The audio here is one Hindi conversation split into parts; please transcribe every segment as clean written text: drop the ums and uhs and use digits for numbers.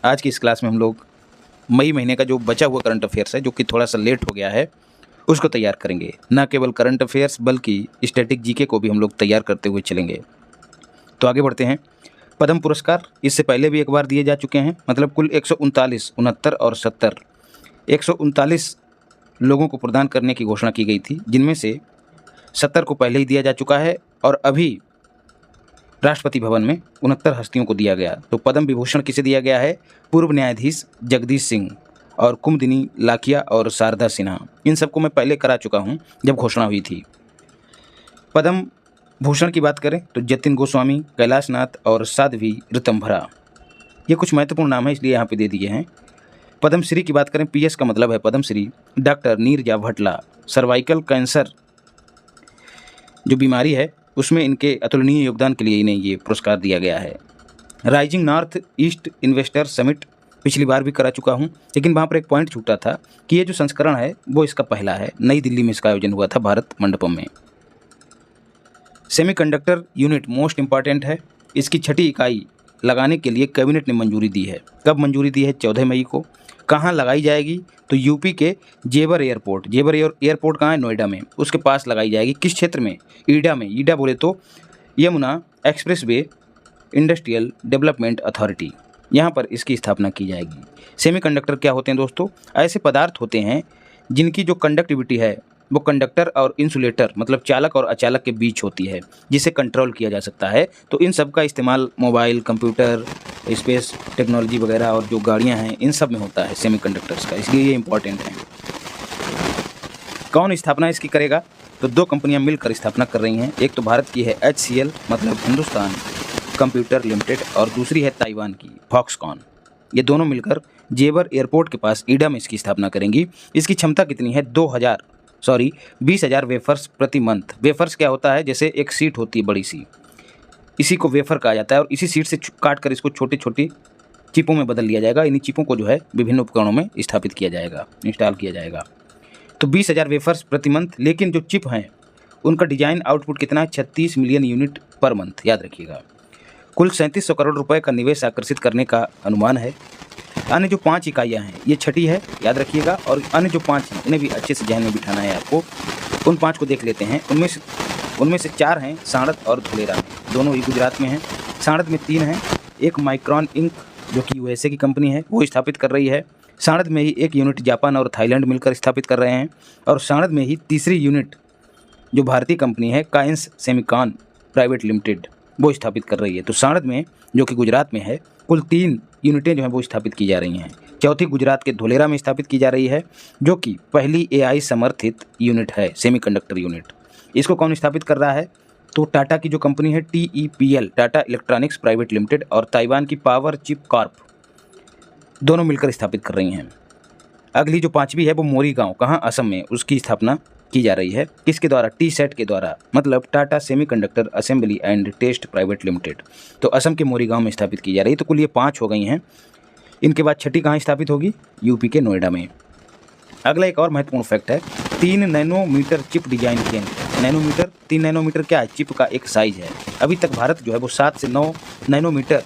आज की इस क्लास में हम लोग मई महीने का जो बचा हुआ करंट अफेयर्स है, जो कि थोड़ा सा लेट हो गया है, उसको तैयार करेंगे। न केवल करंट अफेयर्स बल्कि स्टैटिक जीके को भी हम लोग तैयार करते हुए चलेंगे। तो आगे बढ़ते हैं। पद्म पुरस्कार इससे पहले भी एक बार दिए जा चुके हैं, मतलब कुल 139, 69 और 70 139 लोगों को प्रदान करने की घोषणा की गई थी, जिनमें से 70 को पहले ही दिया जा चुका है और अभी राष्ट्रपति भवन में 69 हस्तियों को दिया गया। तो पद्म विभूषण किसे दिया गया है? पूर्व न्यायाधीश जगदीश सिंह और कुमुदिनी लाखिया और शारदा सिन्हा। इन सबको मैं पहले करा चुका हूं जब घोषणा हुई थी। पद्म भूषण की बात करें तो जतिन गोस्वामी, कैलाश नाथ और साध्वी ऋतंभरा, ये कुछ महत्वपूर्ण नाम है, इसलिए यहाँ पे दे दिए हैं। पद्मश्री की बात करें, पीएस का मतलब है Padmashri, doctor Neerja Bhatla. Cervical cancer जो बीमारी है उसमें इनके अतुलनीय योगदान के लिए इन्हें ये पुरस्कार दिया गया है। Rising north east investor summit पिछली बार भी करा चुका हूँ, लेकिन वहाँ पर एक पॉइंट छूटा था कि ये जो संस्करण है वो इसका पहला है। नई दिल्ली में इसका आयोजन हुआ था, भारत मंडपम में। सेमीकंडक्टर यूनिट मोस्ट इंपॉर्टेंट है। इसकी 6ठी इकाई लगाने के लिए कैबिनेट ने मंजूरी दी है। कब मंजूरी दी है? 14 मई को। कहाँ लगाई जाएगी? तो यूपी के जेवर एयरपोर्ट। जेवर एयरपोर्ट कहाँ है? नोएडा में, उसके पास लगाई जाएगी। किस क्षेत्र में? ईडा में। ईडा बोले तो Yamuna expressway industrial development authority, यहाँ पर इसकी स्थापना की जाएगी। सेमीकंडक्टर क्या होते हैं दोस्तों? ऐसे पदार्थ होते हैं जिनकी जो कंडक्टिविटी है वो कंडक्टर और इंसुलेटर, मतलब चालक और अचालक के बीच होती है, जिसे कंट्रोल किया जा सकता है। तो इन सब का इस्तेमाल मोबाइल, कंप्यूटर, स्पेस टेक्नोलॉजी वगैरह और जो गाड़ियां हैं इन सब में होता है सेमीकंडक्टर्स का, इसलिए ये इंपॉर्टेंट है। कौन स्थापना इसकी करेगा? तो 2 कंपनियां मिलकर स्थापना कर रही हैं। एक तो भारत की है HCL, मतलब हिंदुस्तान कंप्यूटर लिमिटेड, और दूसरी है ताइवान की फॉक्सकॉन। ये दोनों मिलकर जेवर एयरपोर्ट के पास ईडा में इसकी स्थापना करेंगी। इसकी क्षमता कितनी है? 20,000 वेफर्स प्रति मंथ। वेफर्स क्या होता है? जैसे एक सीट होती है बड़ी सी, इसी को वेफर कहा जाता है, और इसी सीट से काट कर इसको छोटी छोटी चिपों में बदल लिया जाएगा। इन्हीं चिपों को जो है विभिन्न उपकरणों में स्थापित किया जाएगा, इंस्टॉल किया जाएगा। तो 20,000 वेफर्स प्रति मंथ, लेकिन जो चिप हैं उनका डिजाइन आउटपुट कितना है? 36 मिलियन यूनिट पर मंथ, याद रखिएगा। कुल 3700 करोड़ रुपए का निवेश आकर्षित करने का अनुमान है। अन्य जो 5 इकाइयाँ हैं, ये 6ठी है, याद रखिएगा, और अन्य जो 5 हैं उन्हें भी अच्छे से ध्यान में बिठाना है आपको। उन 5 को देख लेते हैं। उनमें से 4 हैं साणद और धुलेरा में, दोनों ही गुजरात में हैं। साणद में 3 हैं। एक माइक्रॉन इंक जो कि USA की कंपनी है, वो स्थापित कर रही है। साणद में ही 1 यूनिट जापान और थाईलैंड मिलकर स्थापित कर रहे हैं, और साणद में ही तीसरी यूनिट जो भारतीय कंपनी है काइंस सेमीकॉन प्राइवेट लिमिटेड, वो स्थापित कर रही है। तो साणद में जो कि गुजरात में है, कुल 3 यूनिटें जो हैं वो स्थापित की जा रही हैं। चौथी गुजरात के धुलेरा में स्थापित की जा रही है, जो कि पहली AI समर्थित यूनिट है, सेमीकंडक्टर यूनिट। इसको कौन स्थापित कर रहा है? तो टाटा की जो कंपनी है TEPL, Tata electronics private limited, और ताइवान की पावर चिप कॉर्प, दोनों मिलकर स्थापित कर रही हैं। अगली जो 5वीं है वो मोरीगांव, कहाँ? असम में, उसकी स्थापना की जा रही है। किसके द्वारा? TSET के द्वारा, मतलब Tata semiconductor assembly and test private limited. तो असम के मोरीगांव में स्थापित की जा रही है। तो कुल ये 5 हो गई हैं। इनके बाद 6ठी कहाँ स्थापित होगी? यूपी के नोएडा में। अगला एक और महत्वपूर्ण फैक्ट है, 3 नैनोमीटर चिप डिजाइन केंद्र। नैनोमीटर, 3 नैनोमीटर क्या है? चिप का एक साइज है। अभी तक भारत जो है वो 7 से 9 नैनोमीटर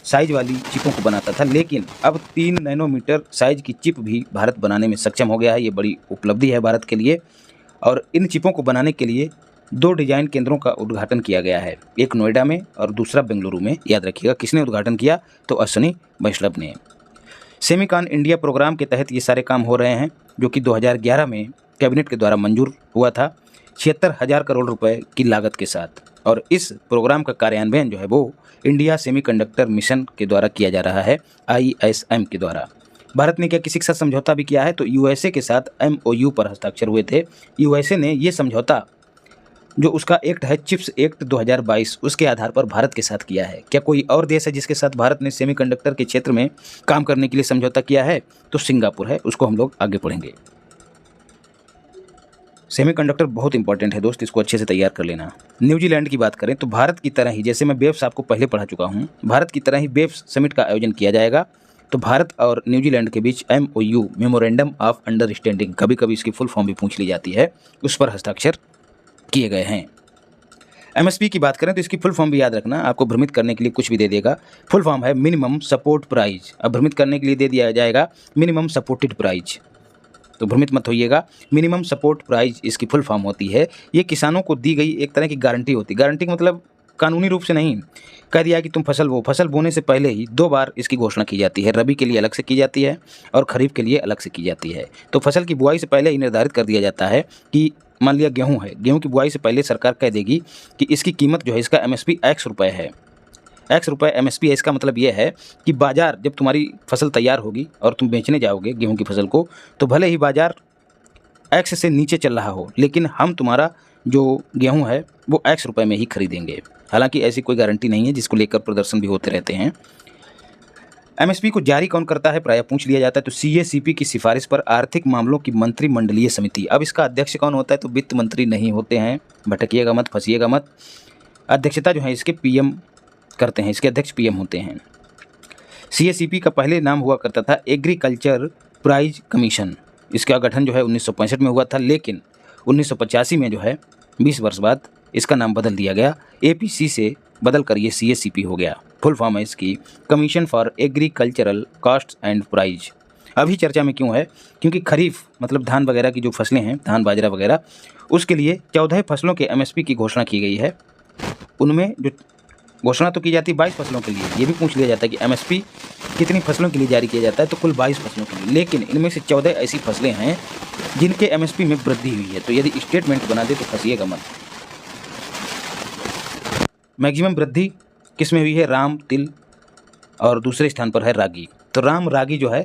साइज वाली चिपों को बनाता था, लेकिन अब 3 नैनोमीटर साइज की चिप भी भारत बनाने में सक्षम हो गया है। ये बड़ी उपलब्धि है भारत के लिए। और इन चिपों को बनाने के लिए 2 डिजाइन केंद्रों का उद्घाटन किया गया है, एक नोएडा में और दूसरा बेंगलुरु में। याद रखिएगा, किसने उद्घाटन किया? तो अश्विनी वैष्णव ने। सेमीकॉन इंडिया प्रोग्राम के तहत ये सारे काम हो रहे हैं, जो कि 2011 में कैबिनेट के द्वारा मंजूर हुआ था, 76,000 करोड़ रुपए की लागत के साथ। और इस प्रोग्राम का कार्यान्वयन जो है वो इंडिया सेमीकंडक्टर मिशन के द्वारा किया जा रहा है, ISM के द्वारा। भारत ने क्या किसी के साथ समझौता भी किया है? तो USA के साथ MOU पर हस्ताक्षर हुए थे। USA ने ये समझौता, जो उसका एक्ट है चिप्स एक्ट 2022, उसके आधार पर भारत के साथ किया है। क्या कोई और देश है जिसके साथ भारत ने सेमीकंडक्टर के क्षेत्र में काम करने के लिए समझौता किया है? तो सिंगापुर है, उसको हम लोग आगे पढ़ेंगे। सेमीकंडक्टर बहुत इंपॉर्टेंट है दोस्त, इसको अच्छे से तैयार कर लेना। न्यूजीलैंड की बात करें तो भारत की तरह ही, जैसे मैं बेफ्स आपको पहले पढ़ा चुका हूँ, भारत की तरह ही बेफ्स समिट का आयोजन किया जाएगा। तो भारत और न्यूजीलैंड के बीच MOU, मेमोरेंडम ऑफ अंडरस्टैंडिंग, कभी कभी इसकी फुल फॉर्म भी पूछ ली जाती है, उस पर हस्ताक्षर किए गए हैं। एमएसपी की बात करें तो इसकी फुल फॉर्म भी याद रखना, आपको भ्रमित करने के लिए कुछ भी दे देगा। फुल फॉर्म है मिनिमम सपोर्ट प्राइस। अब भ्रमित करने के लिए दे दिया जाएगा मिनिमम सपोर्टेड प्राइस, तो भ्रमित मत होइएगा। मिनिमम सपोर्ट प्राइस इसकी फुल फॉर्म होती है। ये किसानों को दी गई एक तरह की गारंटी होती है। गारंटी का मतलब कानूनी रूप से नहीं, कह दिया कि तुम फसल बोने से पहले ही 2 बार इसकी घोषणा की जाती है। रबी के लिए अलग से की जाती है और खरीफ के लिए अलग से की जाती है। तो फसल की बुआई से पहले ही निर्धारित कर दिया जाता है कि मान लिया गेहूँ है, गेहूँ की बुआई से पहले सरकार कह देगी कि इसकी कीमत जो है, इसका एमएसपी X रुपये है। X रुपये एमएसपी है। इसका मतलब ये है कि बाज़ार जब तुम्हारी फसल तैयार होगी और तुम बेचने जाओगे गेहूँ की फसल को, तो भले ही बाज़ार X से नीचे चल रहा हो, लेकिन हम तुम्हारा जो गेहूँ है वो X रुपये में ही खरीदेंगे। हालांकि ऐसी कोई गारंटी नहीं है, जिसको लेकर प्रदर्शन भी होते रहते हैं। एमएसपी को जारी कौन करता है, प्रायः पूछ लिया जाता है। तो सीएसीपी की सिफारिश पर आर्थिक मामलों की मंत्रिमंडलीय समिति। अब इसका अध्यक्ष कौन होता है, तो वित्त मंत्री नहीं होते हैं, भटकिएगा मत, फंसिएगा मत। अध्यक्षता जो है इसके पीएम करते हैं, इसके अध्यक्ष पीएम होते हैं। सीएसीपी का पहले नाम हुआ करता था एग्रीकल्चर प्राइज कमीशन। इसका गठन जो है 1965 में हुआ था, लेकिन 1985 में जो है 20 वर्ष बाद इसका नाम बदल दिया गया। एपीसी से बदल कर ये सीएसीपी हो गया। फुल फॉर्म है इसकी commission for agricultural cost and price. अभी चर्चा में क्यों है, क्योंकि खरीफ मतलब धान वगैरह की जो फसलें हैं, धान बाजरा वगैरह, उसके लिए 14 फसलों के एमएसपी की घोषणा की गई है। उनमें जो घोषणा तो की जाती है 22 फसलों के लिए। ये भी पूछ लिया जाता है कि एमएसपी कितनी फसलों के लिए जारी किया जाता है, तो कुल 22 फसलों के लिए, लेकिन इनमें से 14 ऐसी फसलें हैं जिनके एमएसपी में वृद्धि हुई है। तो यदि स्टेटमेंट बना दे तो फंसिएगा मत। मैक्सिमम वृद्धि किस में हुई है, राम, तिल, और दूसरे स्थान पर है रागी। तो राम रागी जो है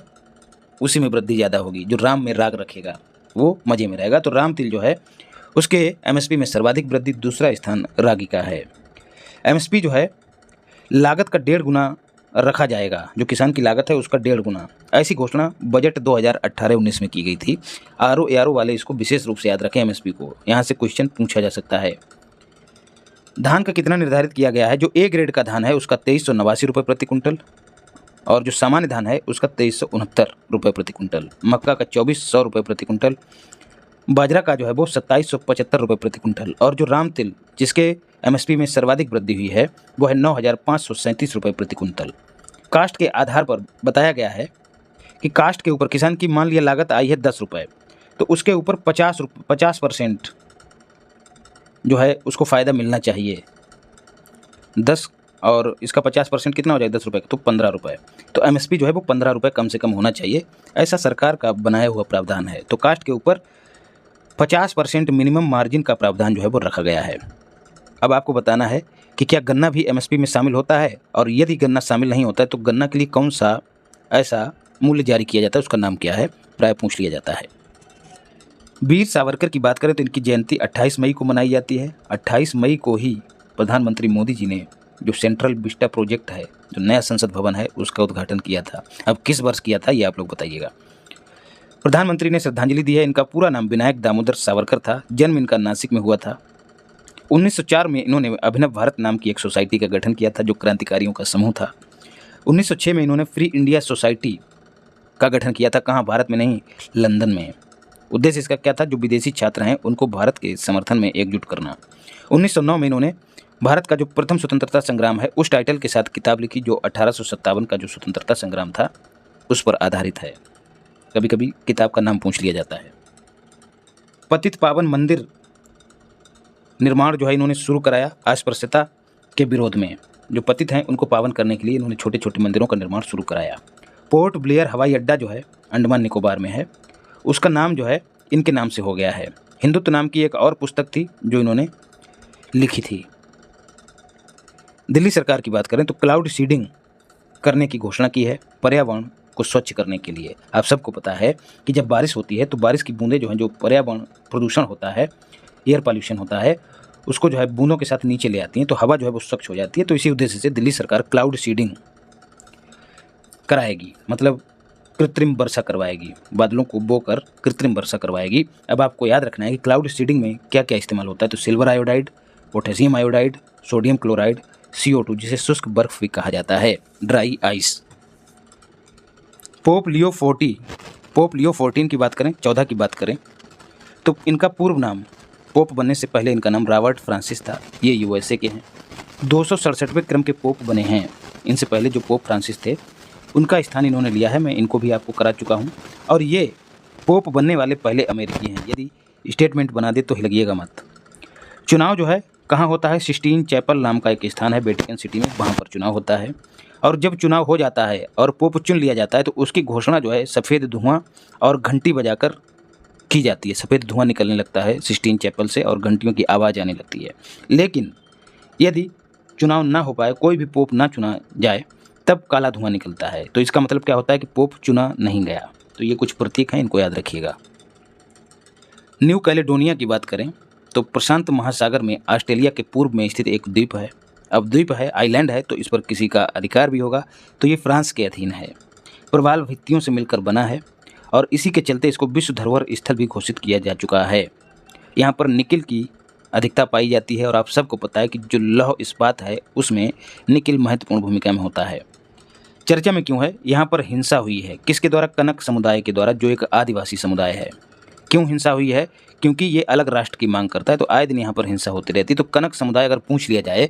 उसी में वृद्धि ज़्यादा होगी। जो राम में राग रखेगा वो मज़े में रहेगा। तो राम तिल जो है उसके एमएसपी में सर्वाधिक वृद्धि, दूसरा स्थान रागी का है। एमएसपी जो है लागत का 1.5 गुना रखा जाएगा, जो किसान की लागत है उसका 1.5 गुना। ऐसी घोषणा बजट 2018-19 में की गई थी। आरओ वाले इसको विशेष रूप से याद रखें एमएसपी को, यहाँ से क्वेश्चन पूछा जा सकता है। धान का कितना निर्धारित किया गया है, जो ए ग्रेड का धान है उसका 2389 रुपये प्रति कुंटल, और जो सामान्य धान है उसका 2369 रुपये प्रति कुंटल। मक्का का 2400 रुपये प्रति कुंटल, बाजरा का जो है वो 2775 रुपये प्रति कुंटल, और जो राम तिल जिसके एमएसपी में सर्वाधिक वृद्धि हुई है वो है 9537 रुपये प्रति कुंटल। कास्ट के आधार पर बताया गया है कि कास्ट के ऊपर किसान की मान लिया लागत आई है 10 रुपये, तो उसके ऊपर 50% जो है उसको फ़ायदा मिलना चाहिए। 10 और इसका 50% कितना हो जाएगा 10 रुपये का, तो 15 रुपये। तो एमएसपी जो है वो 15 रुपये कम से कम होना चाहिए, ऐसा सरकार का बनाया हुआ प्रावधान है। तो कास्ट के ऊपर 50% मिनिमम मार्जिन का प्रावधान जो है वो रखा गया है। अब आपको बताना है कि क्या गन्ना भी एमएसपी में शामिल होता है, और यदि गन्ना शामिल नहीं होता है तो गन्ना के लिए कौन सा ऐसा मूल्य जारी किया जाता है, उसका नाम क्या है, प्राय पूछ लिया जाता है। वीर सावरकर की बात करें तो इनकी जयंती 28 मई को मनाई जाती है। 28 मई को ही प्रधानमंत्री मोदी जी ने जो सेंट्रल विस्टा प्रोजेक्ट है, जो नया संसद भवन है, उसका उद्घाटन किया था। अब किस वर्ष किया था ये आप लोग बताइएगा। प्रधानमंत्री ने श्रद्धांजलि दी है। इनका पूरा नाम विनायक दामोदर सावरकर था। जन्म इनका नासिक में हुआ था। 1904 में इन्होंने अभिनव भारत नाम की एक सोसाइटी का गठन किया था, जो क्रांतिकारियों का समूह था। 1906 में इन्होंने फ्री इंडिया सोसाइटी का गठन किया था। कहाँ, भारत में नहीं, लंदन में। उद्देश्य इसका क्या था, जो विदेशी छात्र हैं उनको भारत के समर्थन में एकजुट करना। 1909 में इन्होंने भारत का जो प्रथम स्वतंत्रता संग्राम है उस टाइटल के साथ किताब लिखी, जो 1857 का जो स्वतंत्रता संग्राम था उस पर आधारित है। कभी कभी किताब का नाम पूछ लिया जाता है। पतित पावन मंदिर निर्माण जो है इन्होंने शुरू कराया अस्पृश्यता के विरोध में। जो पतित हैं उनको पावन करने के लिए इन्होंने छोटे छोटे मंदिरों का निर्माण शुरू कराया। पोर्ट ब्लेयर हवाई अड्डा जो है अंडमान निकोबार में है, उसका नाम जो है इनके नाम से हो गया है। हिंदुत्व नाम की एक और पुस्तक थी जो इन्होंने लिखी थी। दिल्ली सरकार की बात करें तो क्लाउड सीडिंग करने की घोषणा की है, पर्यावरण को स्वच्छ करने के लिए। आप सबको पता है कि जब बारिश होती है तो बारिश की बूंदें जो हैं, जो पर्यावरण प्रदूषण होता है, एयर पॉल्यूशन होता है, उसको जो है बूंदों के साथ नीचे ले आती हैं, तो हवा जो है वो स्वच्छ हो जाती है। तो इसी उद्देश्य से दिल्ली सरकार क्लाउड सीडिंग कराएगी, मतलब कृत्रिम वर्षा करवाएगी, बादलों को बोकर कृत्रिम वर्षा करवाएगी। अब आपको याद रखना है कि क्लाउड सीडिंग में क्या क्या इस्तेमाल होता है। तो silver iodide, potassium iodide, sodium chloride, CO2 जिसे शुष्क बर्फ भी कहा जाता है, ड्राई आइस। पोप लियो 14 की बात करें, 14 की बात करें तो इनका पूर्व नाम पोप बनने से पहले इनका नाम रॉबर्ट फ्रांसिस था। ये यूएसए के हैं। 267वें क्रम के पोप बने हैं। इनसे पहले जो पोप फ्रांसिस थे उनका स्थान इन्होंने लिया है। मैं इनको भी आपको करा चुका हूँ। और ये पोप बनने वाले पहले अमेरिकी हैं। यदि स्टेटमेंट बना दे तो हिलगिएगा मत। चुनाव जो है कहाँ होता है? सिस्टीन चैपल नाम का एक स्थान है वेटिकन सिटी में, वहाँ पर चुनाव होता है। और जब चुनाव हो जाता है और पोप चुन लिया जाता है तो उसकी घोषणा जो है सफ़ेद धुआं और घंटी बजाकर की जाती है। सफ़ेद धुआं निकलने लगता है सिस्टीन चैपल से और घंटियों की आवाज़ आने लगती है। लेकिन यदि चुनाव ना हो पाए, कोई भी पोप ना चुना जाए, तब काला धुआं निकलता है। तो इसका मतलब क्या होता है कि पोप चुना नहीं गया। तो ये कुछ प्रतीक हैं, इनको याद रखिएगा। न्यू कैलेडोनिया की बात करें तो प्रशांत महासागर में ऑस्ट्रेलिया के पूर्व में स्थित एक द्वीप है। अब द्वीप है, आइलैंड है, तो इस पर किसी का अधिकार भी होगा। तो ये फ्रांस के अधीन है। प्रवाल भित्तियों से मिलकर बना है और इसी के चलते इसको विश्व धरोहर स्थल भी घोषित किया जा चुका है। यहाँ पर निकिल की अधिकता पाई जाती है और आप सबको पता है कि जो लौह इस्पात है उसमें निकिल महत्वपूर्ण भूमिका में होता है। चर्चा में क्यों है? यहाँ पर हिंसा हुई है। किसके द्वारा? कनक समुदाय के द्वारा, जो एक आदिवासी समुदाय है। क्यों हिंसा हुई है? क्योंकि ये अलग राष्ट्र की मांग करता है, तो आए दिन यहाँ पर हिंसा होती रहती है। तो कनक समुदाय अगर पूछ लिया जाए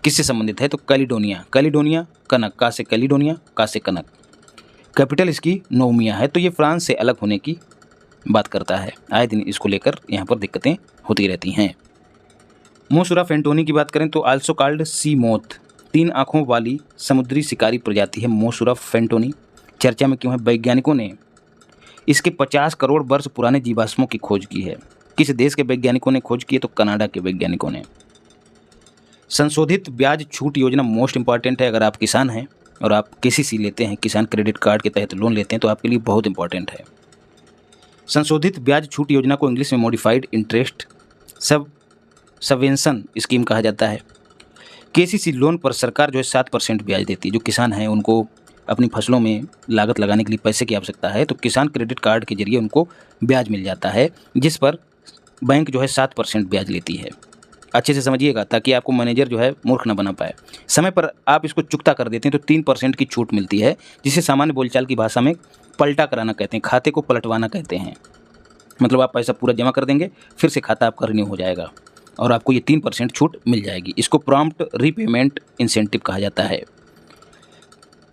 किससे संबंधित है तो कैलिडोनिया। कैलिडोनिया कनक, का से कैलिडोनिया, का से कनक। कैपिटल इसकी नोमिया है। तो ये फ्रांस से अलग होने की बात करता है। आए दिन इसको लेकर यहाँ पर दिक्कतें होती रहती हैं। मोसुरा फेंटोनी की बात करें तो आल्सो कॉल्ड सी मोथ, 3 आँखों वाली समुद्री शिकारी प्रजाति है मोसुरा फेंटोनी। चर्चा में क्यों है? वैज्ञानिकों ने इसके 50 करोड़ वर्ष पुराने जीवाश्मों की खोज की है। किस देश के वैज्ञानिकों ने खोज की है? तो कनाडा के वैज्ञानिकों ने। संशोधित ब्याज छूट योजना मोस्ट इंपॉर्टेंट है। अगर आप किसान हैं और आप केसीसी लेते हैं, किसान क्रेडिट कार्ड के तहत लोन लेते हैं, तो आपके लिए बहुत इंपॉर्टेंट है। संशोधित ब्याज छूट योजना को इंग्लिश में मॉडिफाइड इंटरेस्ट सबवेंशन स्कीम कहा जाता है। केसीसी लोन पर सरकार जो है 7% ब्याज देती है। जो किसान हैं उनको अपनी फसलों में लागत लगाने के लिए पैसे की आवश्यकता है, तो किसान क्रेडिट कार्ड के जरिए उनको ब्याज मिल जाता है, जिस पर बैंक जो है 7% ब्याज लेती है। अच्छे से समझिएगा ताकि आपको मैनेजर जो है मूर्ख ना बना पाए। समय पर आप इसको चुकता कर देते हैं तो 3% की छूट मिलती है, जिसे सामान्य बोलचाल की भाषा में पलटा कराना कहते हैं, खाते को पलटवाना कहते हैं। मतलब आप पैसा पूरा जमा कर देंगे, फिर से खाता आपका रिन्यू हो जाएगा और आपको ये 3% छूट मिल जाएगी। इसको प्रॉम्प्ट रीपेमेंट इंसेंटिव कहा जाता है।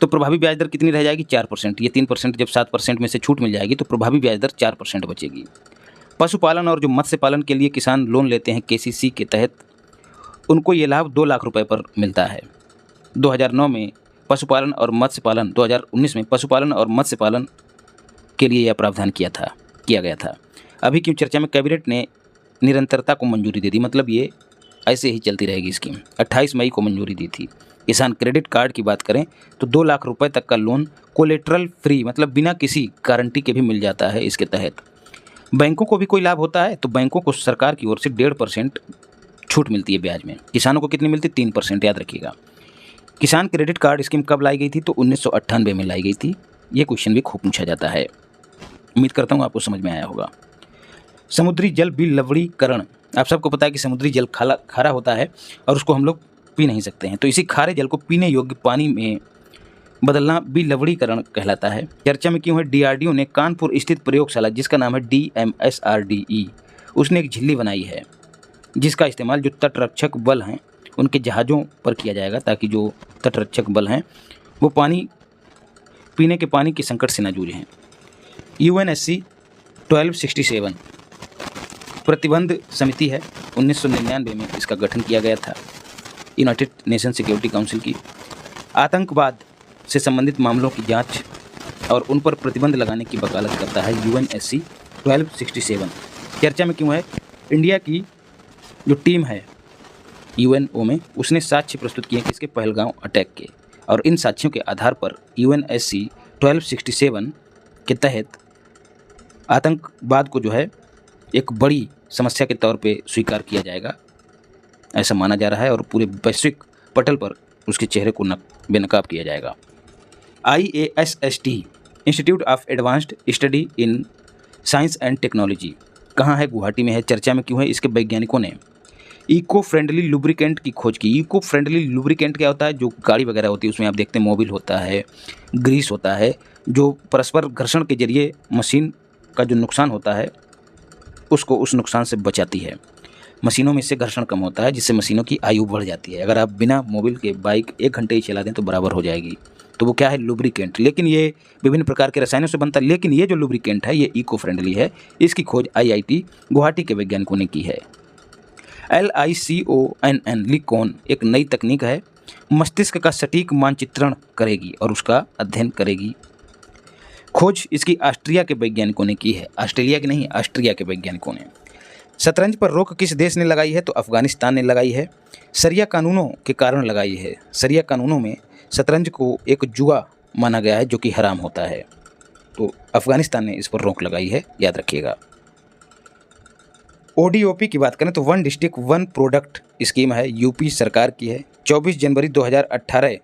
तो प्रभावी ब्याज दर कितनी रह जाएगी? 4%। ये 3% जब 7% में से छूट मिल जाएगी तो प्रभावी ब्याज दर 4% बचेगी। पशुपालन और जो मत्स्य पालन के लिए किसान लोन लेते हैं केसीसी के तहत, उनको ये लाभ 2 लाख रुपए पर मिलता है। 2009 में पशुपालन और मत्स्य पालन, 2019 में पशुपालन और मत्स्य पालन के लिए यह प्रावधान किया गया था। अभी की चर्चा में कैबिनेट ने निरंतरता को मंजूरी दे दी, मतलब ये ऐसे ही चलती रहेगी स्कीम। 28 मई को मंजूरी दी थी। किसान क्रेडिट कार्ड की बात करें तो 2 लाख रुपए तक का लोन कोलेटरल फ्री, मतलब बिना किसी गारंटी के भी मिल जाता है इसके तहत। बैंकों को भी कोई लाभ होता है तो बैंकों को सरकार की ओर से 1.5% छूट मिलती है ब्याज में। किसानों को कितनी मिलती? 3%, याद रखिएगा। किसान क्रेडिट कार्ड स्कीम कब लाई गई थी? तो 1998 में लाई गई थी। ये क्वेश्चन भी खूब पूछा जाता है। उम्मीद करता हूँ आपको समझ में आया होगा। समुद्री जल विलवणीकरण, आप सबको पता है कि समुद्री जल खारा होता है और उसको हम लोग पी नहीं सकते हैं, तो इसी खारे जल को पीने योग्य पानी में बदलना विलवणीकरण कहलाता है। चर्चा में क्यों है? डीआरडीओ ने कानपुर स्थित प्रयोगशाला जिसका नाम है DMSRDE, उसने एक झिल्ली बनाई है जिसका इस्तेमाल जो तटरक्षक बल हैं उनके जहाज़ों पर किया जाएगा, ताकि जो तटरक्षक बल हैं वो पीने के पानी के संकट से न जूझें। UNSC 1267 प्रतिबंध समिति है। 1999 में इसका गठन किया गया था, यूनाइटेड नेशन सिक्योरिटी काउंसिल की। आतंकवाद से संबंधित मामलों की जांच और उन पर प्रतिबंध लगाने की वकालत करता है UNSC 1267। चर्चा में क्यों है? इंडिया की जो टीम है UNO में, उसने साक्ष्य प्रस्तुत किए किसके? पहलगांव अटैक के, और इन साक्ष्यों के आधार पर UNSC 1267 के तहत आतंकवाद को जो है एक बड़ी समस्या के तौर पे स्वीकार किया जाएगा, ऐसा माना जा रहा है, और पूरे वैश्विक पटल पर उसके चेहरे को बेनकाब किया जाएगा। IASST institute of advanced study in science and technology कहाँ है? गुवाहाटी में है। चर्चा में क्यों है? इसके वैज्ञानिकों ने इको फ्रेंडली लुब्रिकेंट की खोज की। इको फ्रेंडली लुब्रिकेंट क्या होता है? जो गाड़ी वगैरह होती है उसमें आप देखते हैं मोबिल होता है, ग्रीस होता है, जो परस्पर घर्षण के जरिए मशीन का जो नुकसान होता है उसको उस नुकसान से बचाती है। मशीनों में इससे घर्षण कम होता है, जिससे मशीनों की आयु बढ़ जाती है। अगर आप बिना मोबिल के बाइक 1 घंटे ही चला दें तो बराबर हो जाएगी। तो वो क्या है? लुब्रिकेंट। लेकिन ये विभिन्न प्रकार के रसायनों से बनता है, लेकिन ये जो लुब्रिकेंट है ये इको फ्रेंडली है। इसकी खोज IIT गुवाहाटी के वैज्ञानिकों ने की है। LICONN लिकोन एक नई तकनीक है, मस्तिष्क का सटीक मानचित्रण करेगी और उसका अध्ययन करेगी। खोज इसकी ऑस्ट्रिया के वैज्ञानिकों ने की है। ऑस्ट्रेलिया की नहीं, ऑस्ट्रिया के वैज्ञानिकों ने। शतरंज पर रोक किस देश ने लगाई है? तो अफगानिस्तान ने लगाई है। शरिया कानूनों के कारण लगाई है। शरिया कानूनों में शतरंज को एक जुआ माना गया है जो कि हराम होता है। तो अफगानिस्तान ने इस पर रोक लगाई है, याद रखिएगा। ODOP की बात करें तो one district one product scheme है, यूपी सरकार की है। 24 जनवरी 2018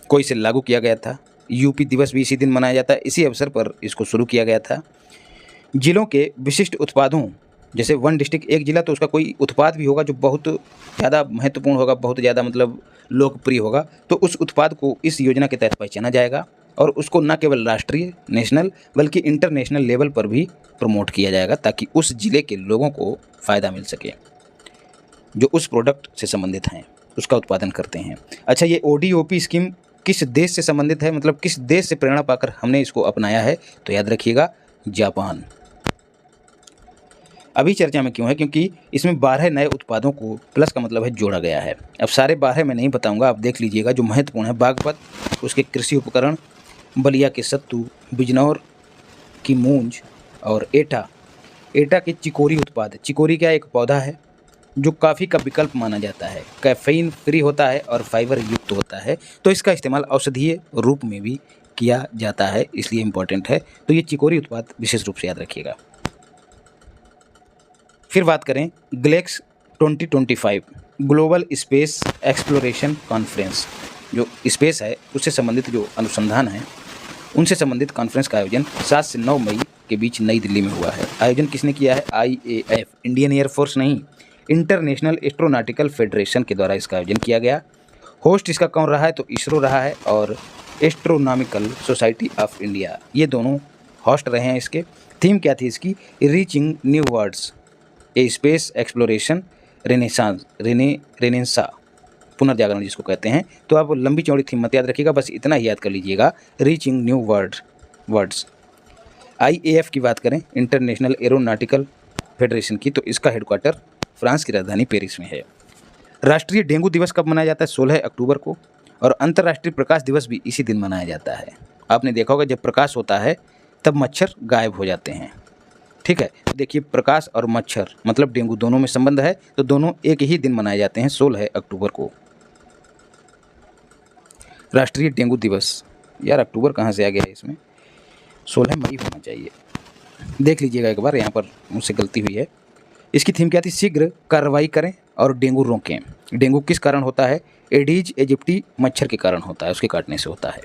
को इसे लागू किया गया था। यूपी दिवस भी इसी दिन मनाया जाता है। इसी अवसर पर इसको शुरू किया गया था। जिलों के विशिष्ट उत्पादों, जैसे वन डिस्ट्रिक्ट एक जिला तो उसका कोई उत्पाद भी होगा जो बहुत ज़्यादा महत्वपूर्ण होगा, बहुत ज़्यादा मतलब लोकप्रिय होगा, तो उस उत्पाद को इस योजना के तहत पहचाना जाएगा और उसको न केवल राष्ट्रीय, नेशनल बल्कि इंटरनेशनल लेवल पर भी प्रमोट किया जाएगा, ताकि उस ज़िले के लोगों को फ़ायदा मिल सके जो उस प्रोडक्ट से संबंधित हैं, उसका उत्पादन करते हैं। अच्छा, ये ODOP स्कीम किस देश से संबंधित है, मतलब किस देश से प्रेरणा पाकर हमने इसको अपनाया है? तो याद रखिएगा, जापान। अभी चर्चा में क्यों है? क्योंकि इसमें 12 नए उत्पादों को, प्लस का मतलब है जोड़ा गया है। अब सारे 12 मैं नहीं बताऊंगा, आप देख लीजिएगा। जो महत्वपूर्ण है, बागपत, उसके कृषि उपकरण, बलिया के सत्तू, बिजनौर की मूंज और एटा के चिकोरी उत्पाद। चिकोरी क्या एक पौधा है जो कॉफ़ी का विकल्प माना जाता है, कैफीन फ्री होता है और फाइबर युक्त होता है, तो इसका इस्तेमाल औषधीय रूप में भी किया जाता है, इसलिए इम्पोर्टेंट है। तो ये चिकोरी उत्पाद विशेष रूप से याद रखिएगा। फिर बात करें ग्लेक्स 2025 ग्लोबल स्पेस एक्सप्लोरेशन कॉन्फ्रेंस। जो स्पेस है उससे संबंधित जो अनुसंधान है उनसे संबंधित कॉन्फ्रेंस का आयोजन 7 से 9 मई के बीच नई दिल्ली में हुआ है। आयोजन किसने किया है? IAF, इंडियन एयरफोर्स नहीं, इंटरनेशनल एस्ट्रोनॉटिकल फेडरेशन के द्वारा इसका आयोजन किया गया। होस्ट इसका कौन रहा है? तो इसरो रहा है और एस्ट्रोनॉमिकल सोसाइटी ऑफ इंडिया, ये दोनों होस्ट रहे हैं। इसके थीम क्या थी इसकी? रीचिंग न्यू वर्ल्ड्स, ए स्पेस एक्सप्लोरेशन रेनेसा, पुनर्जागरण जिसको कहते हैं। तो आप लंबी चौड़ी थीम मत याद रखिएगा, बस इतना ही याद कर लीजिएगा, रीचिंग न्यू वर्ड्स। IAF की बात करें, इंटरनेशनल एरोनॉटिकल फेडरेशन की, तो इसका हेडक्वार्टर फ्रांस की राजधानी पेरिस में है। राष्ट्रीय डेंगू दिवस कब मनाया जाता है? 16 अक्टूबर को। और अंतर्राष्ट्रीय प्रकाश दिवस भी इसी दिन मनाया जाता है। आपने देखा होगा जब प्रकाश होता है तब मच्छर गायब हो जाते हैं, ठीक है। तो देखिए, प्रकाश और मच्छर मतलब डेंगू दोनों में संबंध है, तो दोनों एक ही दिन मनाए जाते हैं, 16 अक्टूबर को। राष्ट्रीय डेंगू दिवस, यार अक्टूबर कहाँ से आ गया है इसमें? 16 मई होना चाहिए, देख लीजिएगा एक बार, यहाँ पर मुझसे गलती हुई है। इसकी थीम क्या थी? शीघ्र कार्रवाई करें और डेंगू रोकें। डेंगू किस कारण होता है? एडीज एजिप्टी मच्छर के कारण होता है, उसके काटने से होता है।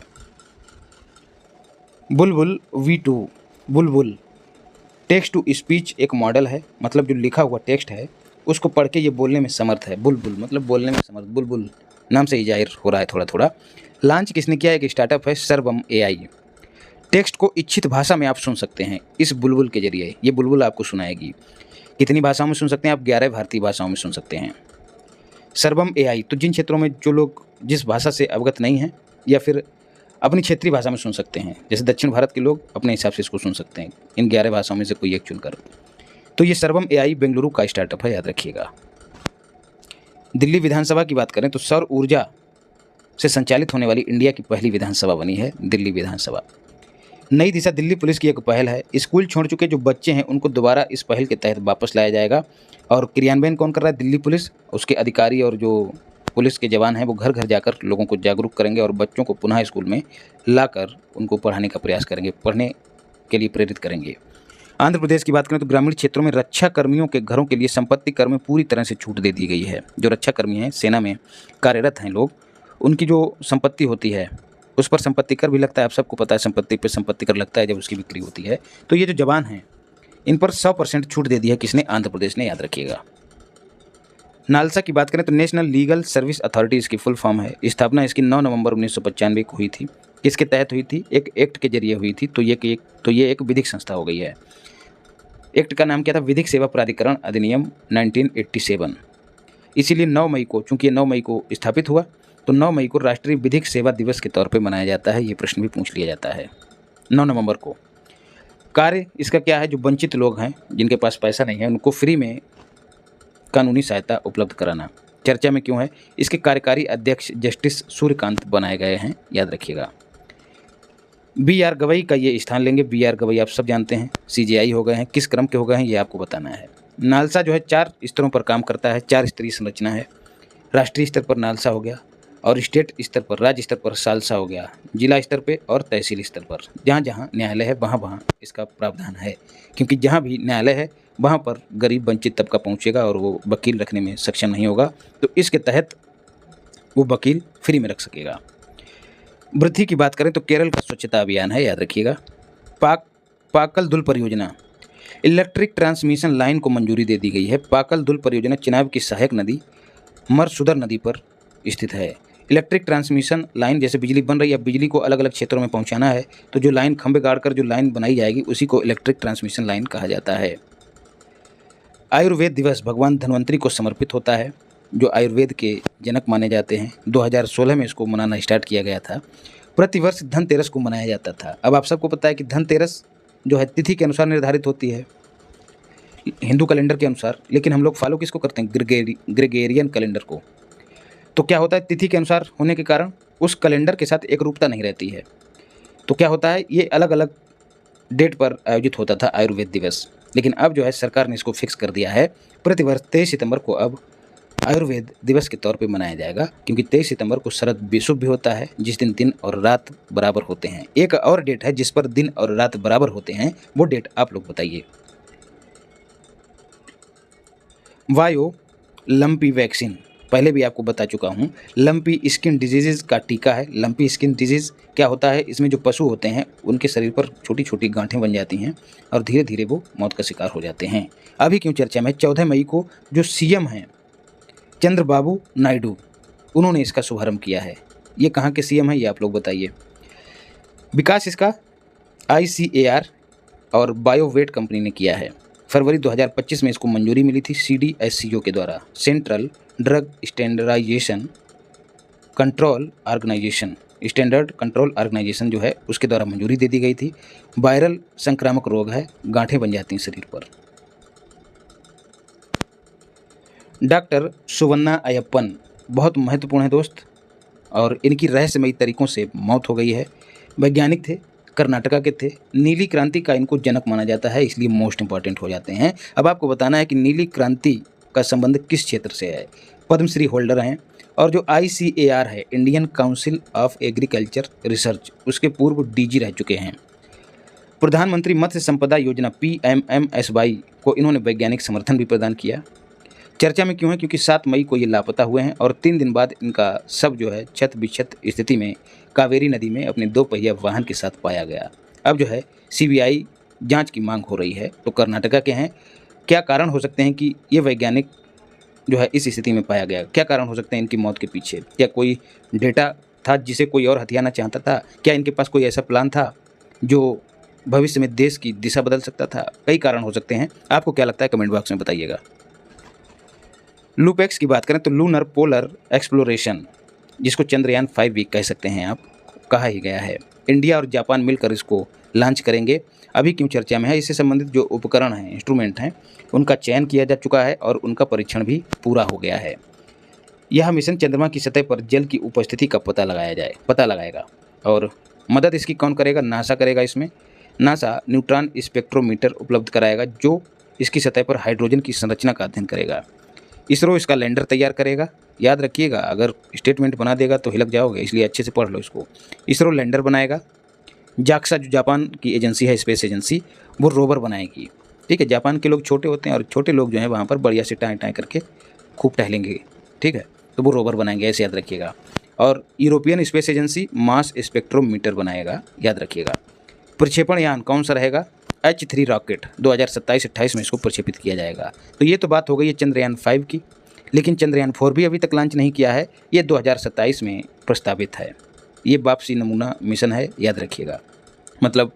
बुलबुल V2, Bulbul text to speech एक मॉडल है, मतलब जो लिखा हुआ टेक्स्ट है उसको पढ़ के ये बोलने में समर्थ है। बुलबुल मतलब बोलने में समर्थ, बुलबुल नाम से ही जाहिर हो रहा है थोड़ा थोड़ा। लॉन्च किसने किया? एक स्टार्टअप है सर्वम AI। टेक्स्ट को इच्छित भाषा में आप सुन सकते हैं इस बुलबुल के जरिए। ये बुलबुल आपको सुनाएगी। कितनी भाषाओं में सुन सकते हैं आप? 11 भारतीय भाषाओं में सुन सकते हैं। सर्वम AI, तो जिन क्षेत्रों में जो लोग जिस भाषा से अवगत नहीं हैं या फिर अपनी क्षेत्रीय भाषा में सुन सकते हैं, जैसे दक्षिण भारत के लोग अपने हिसाब से इसको सुन सकते हैं, इन 11 भाषाओं में से कोई एक चुनकर। तो ये सर्वम AI बेंगलुरु का स्टार्टअप है, याद रखिएगा। दिल्ली विधानसभा की बात करें तो सौर ऊर्जा से संचालित होने वाली इंडिया की पहली विधानसभा बनी है दिल्ली विधानसभा। नई दिशा दिल्ली पुलिस की एक पहल है। स्कूल छोड़ चुके जो बच्चे हैं उनको दोबारा इस पहल के तहत वापस लाया जाएगा। और क्रियान्वयन कौन कर रहा है? दिल्ली पुलिस। उसके अधिकारी और जो पुलिस के जवान हैं वो घर घर जाकर लोगों को जागरूक करेंगे और बच्चों को पुनः स्कूल में लाकर उनको पढ़ाने का प्रयास करेंगे, पढ़ने के लिए प्रेरित करेंगे। आंध्र प्रदेश की बात करें तो ग्रामीण क्षेत्रों में रक्षा कर्मियों के घरों के लिए संपत्ति कर में पूरी तरह से छूट दे दी गई है। जो रक्षा कर्मी हैं, सेना में कार्यरत हैं लोग, उनकी जो संपत्ति होती है उस पर संपत्ति कर भी लगता है। आप सबको पता है संपत्ति पर संपत्ति कर लगता है जब उसकी बिक्री होती है। तो ये जो जवान हैं इन पर 100% छूट दे दी है। किसने? आंध्र प्रदेश ने, याद रखिएगा। नालसा की बात करें तो नेशनल लीगल सर्विस अथॉरिटी इसकी फुल फॉर्म है। स्थापना इसकी 9 नवंबर 1995 को हुई थी। किसके तहत हुई थी? एक एक्ट के जरिए हुई थी। तो ये एक विधिक संस्था हो गई है। एक्ट का नाम क्या था? विधिक सेवा प्राधिकरण अधिनियम 1987। इसीलिए 9 मई को, चूंकि 9 मई को स्थापित हुआ, तो 9 मई को राष्ट्रीय विधिक सेवा दिवस के तौर पे मनाया जाता है। ये प्रश्न भी पूछ लिया जाता है 9 नवंबर को। कार्य इसका क्या है? जो वंचित लोग हैं, जिनके पास पैसा नहीं है, उनको फ्री में कानूनी सहायता उपलब्ध कराना। चर्चा में क्यों है? इसके कार्यकारी अध्यक्ष जस्टिस सूर्यकांत बनाए गए हैं, याद रखिएगा। BR गवई का ये स्थान लेंगे। BR गवई आप सब जानते हैं, CJI हो गए हैं। किस क्रम के हो गए हैं ये आपको बताना है। नालसा जो है 4 स्तरों पर काम करता है, 4 स्तरीय संरचना है। राष्ट्रीय स्तर पर नालसा हो गया, और स्टेट स्तर पर, राज्य स्तर पर सालसा हो गया, जिला स्तर पे और तहसील स्तर पर। जहाँ जहाँ न्यायालय है वहाँ वहाँ इसका प्रावधान है, क्योंकि जहाँ भी न्यायालय है वहाँ पर गरीब वंचित तबका पहुँचेगा और वो वकील रखने में सक्षम नहीं होगा, तो इसके तहत वो वकील फ्री में रख सकेगा। वृद्धि की बात करें तो केरल का स्वच्छता अभियान है, याद रखिएगा। पाकल दुल परियोजना, इलेक्ट्रिक ट्रांसमिशन लाइन को मंजूरी दे दी गई है। पाकल दुल परियोजना चिनाब की सहायक नदी मरसुदर नदी पर स्थित है। इलेक्ट्रिक ट्रांसमिशन लाइन, जैसे बिजली बन रही है, बिजली को अलग अलग क्षेत्रों में पहुंचाना है, तो जो लाइन खंभे गाड़कर जो लाइन बनाई जाएगी उसी को इलेक्ट्रिक ट्रांसमिशन लाइन कहा जाता है। आयुर्वेद दिवस भगवान धन्वंतरी को समर्पित होता है, जो आयुर्वेद के जनक माने जाते हैं। 2016 में इसको मनाना स्टार्ट किया गया था। प्रतिवर्ष धनतेरस को मनाया जाता था। अब आप सबको पता है कि धनतेरस जो है तिथि के अनुसार निर्धारित होती है, हिंदू कैलेंडर के अनुसार, लेकिन हम लोग फॉलो किसको करते हैं? ग्रेगोरियन कैलेंडर को। तो क्या होता है, तिथि के अनुसार होने के कारण उस कैलेंडर के साथ एक रूपता नहीं रहती है। तो क्या होता है, ये अलग अलग डेट पर आयोजित होता था आयुर्वेद दिवस, लेकिन अब जो है सरकार ने इसको फिक्स कर दिया है। प्रतिवर्ष 23 सितंबर को अब आयुर्वेद दिवस के तौर पे मनाया जाएगा, क्योंकि 23 सितंबर को शरद विषुव भी होता है, जिस दिन दिन और रात बराबर होते हैं। एक और डेट है जिस पर दिन और रात बराबर होते हैं, वो डेट आप लोग बताइए। वायो लंपी वैक्सीन, पहले भी आपको बता चुका हूँ। लंपी स्किन डिजीज़ का टीका है। लंपी स्किन डिजीज़ क्या होता है? इसमें जो पशु होते हैं उनके शरीर पर छोटी छोटी गांठें बन जाती हैं और धीरे धीरे वो मौत का शिकार हो जाते हैं। अभी क्यों चर्चा में? 14 मई को जो CM हैं चंद्रबाबू नायडू, उन्होंने इसका शुभारंभ किया है। ये कहाँ के CM हैं ये आप लोग बताइए। विकास इसका ICAR और बायोवेट कंपनी ने किया है। फरवरी 2025 में इसको मंजूरी मिली थी CDSCO के द्वारा, central drug standardisation control organisation, standard control organisation जो है उसके द्वारा मंजूरी दे दी गई थी। वायरल संक्रामक रोग है, गांठें बन जाती हैं शरीर पर। डॉक्टर सुवन्ना अयप्पन बहुत महत्वपूर्ण है दोस्त, और इनकी रहस्यमयी तरीकों से मौत हो गई है। वैज्ञानिक थे, कर्नाटका के थे। नीली क्रांति का इनको जनक माना जाता है, इसलिए मोस्ट इंपॉर्टेंट हो जाते हैं। अब आपको बताना है कि नीली क्रांति का संबंध किस क्षेत्र से है। पद्मश्री होल्डर हैं, और जो ICAR है, Indian council of agriculture research, उसके पूर्व DG रह चुके हैं। प्रधानमंत्री मत्स्य संपदा योजना PMMSY को इन्होंने वैज्ञानिक समर्थन भी प्रदान किया। चर्चा में क्यों है? क्योंकि 7 मई को ये लापता हुए हैं और 3 दिन बाद इनका शव जो है क्षत विक्षत स्थिति में कावेरी नदी में अपने 2 पहिया वाहन के साथ पाया गया। अब जो है CBI जांच की मांग हो रही है। तो कर्नाटका के हैं। क्या कारण हो सकते हैं कि ये वैज्ञानिक जो है इस स्थिति में पाया गया? क्या कारण हो सकते हैं इनकी मौत के पीछे? क्या कोई डेटा था जिसे कोई और हथियाना चाहता था? क्या इनके पास कोई ऐसा प्लान था जो भविष्य में देश की दिशा बदल सकता था? कई कारण हो सकते हैं। आपको क्या लगता है कमेंट बॉक्स में बताइएगा। लूपेक्स की बात करें तो लूनर पोलर एक्सप्लोरेशन, जिसको चंद्रयान 5 भी कह सकते हैं आप, कहा ही गया है। इंडिया और जापान मिलकर इसको लॉन्च करेंगे। अभी क्यों चर्चा में है? इससे संबंधित जो उपकरण हैं, इंस्ट्रूमेंट हैं, उनका चयन किया जा चुका है और उनका परीक्षण भी पूरा हो गया है। यह मिशन चंद्रमा की सतह पर जल की उपस्थिति का पता लगाएगा। और मदद इसकी कौन करेगा? नासा करेगा। इसमें नासा न्यूट्रॉन स्पेक्ट्रोमीटर उपलब्ध कराएगा, जो इसकी सतह पर हाइड्रोजन की संरचना का अध्ययन करेगा। इसरो इसका लैंडर तैयार करेगा। याद रखिएगा, अगर स्टेटमेंट बना देगा तो हिलक जाओगे, इसलिए अच्छे से पढ़ लो इसको। इसरो लैंडर बनाएगा। जाक्सा जो जापान की एजेंसी है, स्पेस एजेंसी, वो रोवर बनाएगी। ठीक है, जापान के लोग छोटे होते हैं और छोटे लोग जो हैं वहाँ पर बढ़िया से टाएँ टाएँ करके खूब टहलेंगे। ठीक है, तो वो रोवर बनाएंगे, ऐसे याद रखिएगा। और यूरोपियन स्पेस एजेंसी मास स्पेक्ट्रोमीटर बनाएगा, याद रखिएगा। प्रक्षेपण यान कौन सा रहेगा? H3 रॉकेट 2027-28 में इसको प्रक्षेपित किया जाएगा। तो ये तो बात हो गई है चंद्रयान 5 की, लेकिन चंद्रयान 4 भी अभी तक लॉन्च नहीं किया है। ये 2027 में प्रस्तावित है। ये वापसी नमूना मिशन है, याद रखिएगा। मतलब